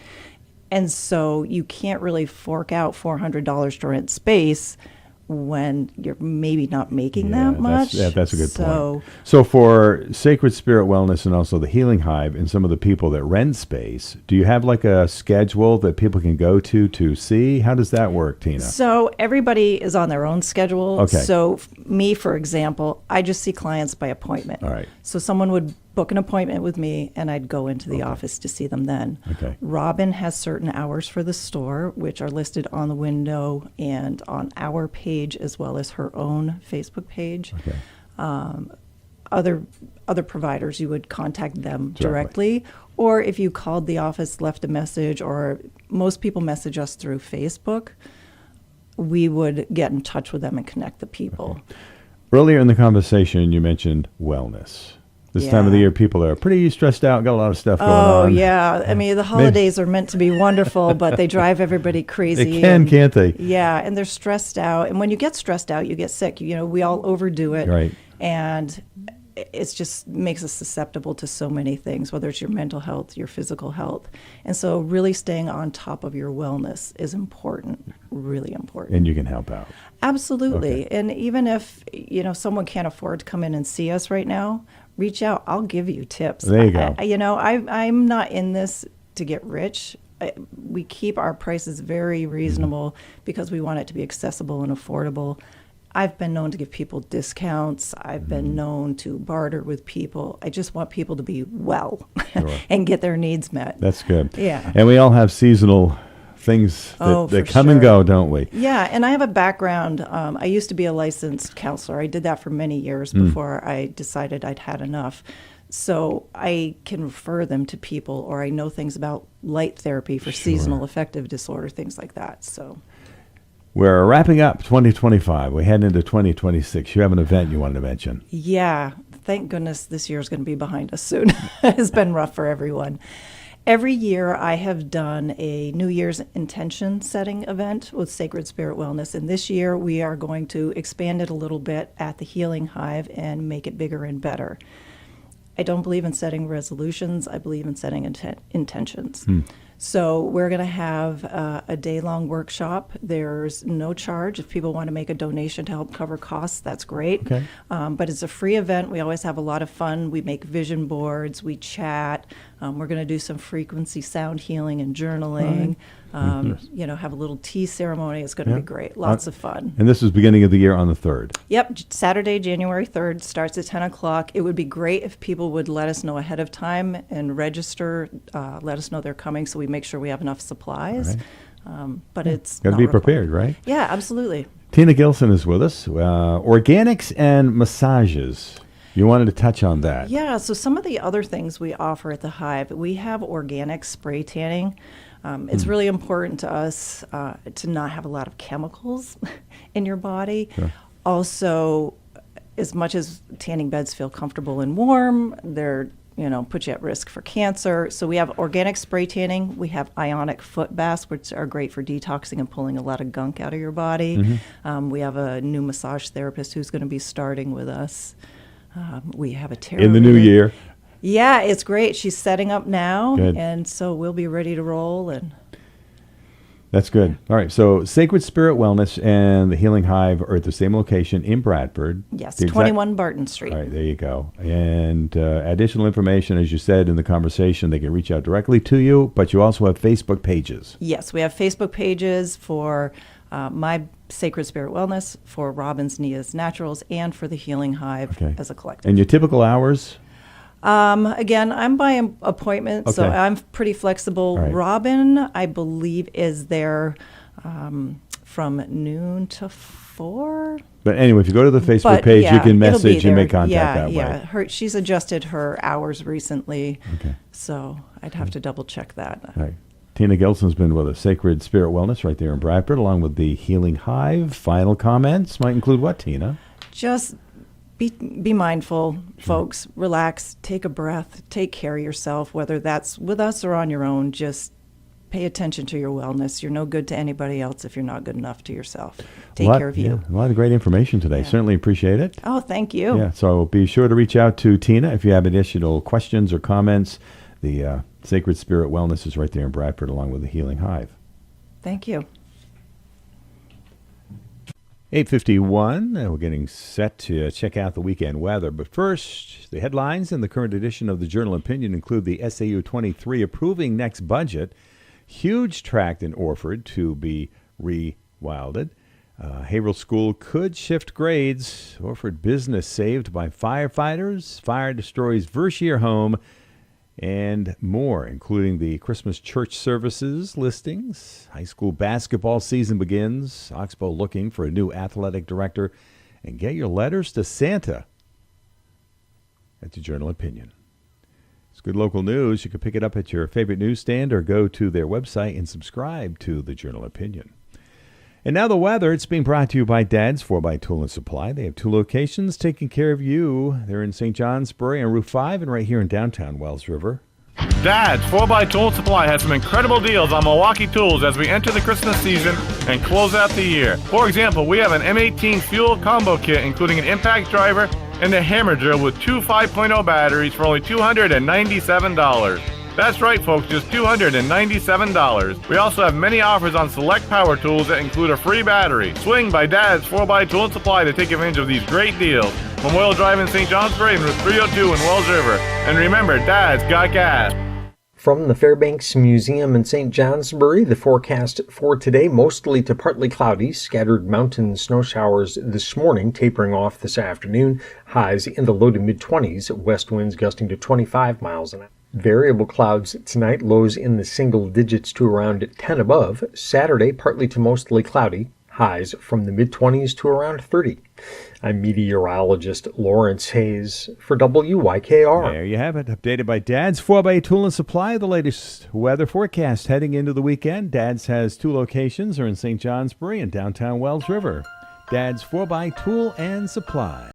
And so you can't really fork out $400 to rent space when you're maybe not making that much. That's a good point. So for Sacred Spirit Wellness and also the Healing Hive and some of the people that rent space, do you have like a schedule that people can go to see? How does that work, Tina? So everybody is on their own schedule. Okay. So me, for example, I just see clients by appointment. All right. So someone would book an appointment with me and I'd go into the office to see them then. Okay. Robin has certain hours for the store, which are listed on the window and on our page as well as her own Facebook page. Okay. Other providers, you would contact them directly. Or if you called the office, left a message, or most people message us through Facebook, we would get in touch with them and connect the people. Earlier in the conversation, you mentioned wellness. This time of the year, people are pretty stressed out, got a lot of stuff going on. Oh, yeah. I mean, the holidays are meant to be wonderful, but they drive everybody crazy. They can, can't they? Yeah, and they're stressed out. And when you get stressed out, you get sick. You know, we all overdo it. Right. And it just makes us susceptible to so many things, whether it's your mental health, your physical health. And so really staying on top of your wellness is important, really important. And you can help out. Absolutely. Okay. And even if, someone can't afford to come in and see us right now, reach out. I'll give you tips. There you go. I'm not in this to get rich. We keep our prices very reasonable because we want it to be accessible and affordable. I've been known to give people discounts. I've been known to barter with people. I just want people to be well and get their needs met. That's good. Yeah. And we all have seasonal things that come and go, don't we? Yeah, and I have a background. I used to be a licensed counselor. I did that for many years before I decided I'd had enough. So I can refer them to people, or I know things about light therapy for seasonal affective disorder, things like that. So we're wrapping up 2025. We head into 2026. You have an event you wanted to mention. Yeah, thank goodness this year is going to be behind us soon. It's been rough for everyone. Every year I have done a New Year's intention setting event with Sacred Spirit Wellness, and this year we are going to expand it a little bit at the Healing Hive and make it bigger and better. I don't believe in setting resolutions. I believe in setting intentions. So we're going to have a day-long workshop. There's no charge. If people want to make a donation to help cover costs, that's great. Okay. But it's a free event. We always have a lot of fun. We make vision boards. We chat. We're going to do some frequency sound healing and journaling. Have a little tea ceremony. It's going to be great. Lots of fun. And this is beginning of the year on the 3rd. Yep. Saturday, January 3rd, starts at 10 o'clock. It would be great if people would let us know ahead of time and register, let us know they're coming so we make sure we have enough supplies. But it's got to be prepared, right? Yeah, absolutely. Tina Gilson is with us. Organics and massages. You wanted to touch on that. Yeah, so some of the other things we offer at the Hive, we have organic spray tanning. It's really important to us to not have a lot of chemicals in your body. Sure. Also, as much as tanning beds feel comfortable and warm, they're put you at risk for cancer. So we have organic spray tanning. We have ionic foot baths, which are great for detoxing and pulling a lot of gunk out of your body. We have a new massage therapist who's going to be starting with us. We have a tarot in the new year. Yeah, it's great. She's setting up now, good. And so we'll be ready to roll. And that's good. All right, so Sacred Spirit Wellness and the Healing Hive are at the same location in Bradford. Yes, 21 Barton Street. All right, there you go. And additional information, as you said in the conversation, they can reach out directly to you, but you also have Facebook pages. Yes, we have Facebook pages for my Sacred Spirit Wellness, for Robin's Nia's Naturals, and for the Healing Hive as a collective. And your typical hours? Again, I'm by appointment, so I'm pretty flexible. Right. Robin, I believe, is there from noon to 4. But anyway, if you go to the Facebook page, you can message and make contact that way. Yeah, she's adjusted her hours recently, so I'd have to double check that. All right. Tina Gilson's been with us, Sacred Spirit Wellness right there in Bradford, along with the Healing Hive. Final comments might include what, Tina? Just be mindful, folks. Relax, take a breath, take care of yourself, whether that's with us or on your own. Just pay attention to your wellness. You're no good to anybody else if you're not good enough to yourself. Take care of you. A lot of great information today. Certainly appreciate it. Oh, thank you. Yeah, so be sure to reach out to Tina if you have additional questions or comments. The Sacred Spirit Wellness is right there in Bradford, along with the Healing Hive. Thank you. 8:51. We're getting set to check out the weekend weather. But first, the headlines in the current edition of the Journal Opinion include the SAU 23 approving next budget. Huge tract in Orford to be rewilded. Haverhill School could shift grades. Orford business saved by firefighters. Fire destroys Verchier home. And more, including the Christmas church services listings. High school basketball season begins. Oxbow looking for a new athletic director. And get your letters to Santa at the Journal Opinion. It's good local news. You can pick it up at your favorite newsstand or go to their website and subscribe to the Journal Opinion. And now the weather. It's being brought to you by Dad's 4x Tool and Supply. They have 2 locations taking care of you. They're in St. Johnsbury on Route 5 and right here in downtown Wells River. Dad's 4x Tool and Supply has some incredible deals on Milwaukee tools as we enter the Christmas season and close out the year. For example, we have an M18 fuel combo kit including an impact driver and a hammer drill with 2 5.0 batteries for only $297. That's right, folks, just $297. We also have many offers on select power tools that include a free battery. Swing by Dad's 4x Tool and Supply to take advantage of these great deals. Memorial Drive in St. Johnsbury and Route 302 in Wells River. And remember, Dad's got gas. From the Fairbanks Museum in St. Johnsbury, the forecast for today, mostly to partly cloudy, scattered mountain snow showers this morning, tapering off this afternoon, highs in the low to mid-20s, west winds gusting to 25 miles an hour. Variable clouds tonight, lows in the single digits to around 10 above. Saturday, partly to mostly cloudy, highs from the mid-20s to around 30. I'm meteorologist Lawrence Hayes for WYKR. There you have it, updated by Dad's 4x Tool and Supply. The latest weather forecast heading into the weekend. Dad's has 2 locations. Are in St. Johnsbury and downtown Wells River. Dad's 4x Tool and Supply.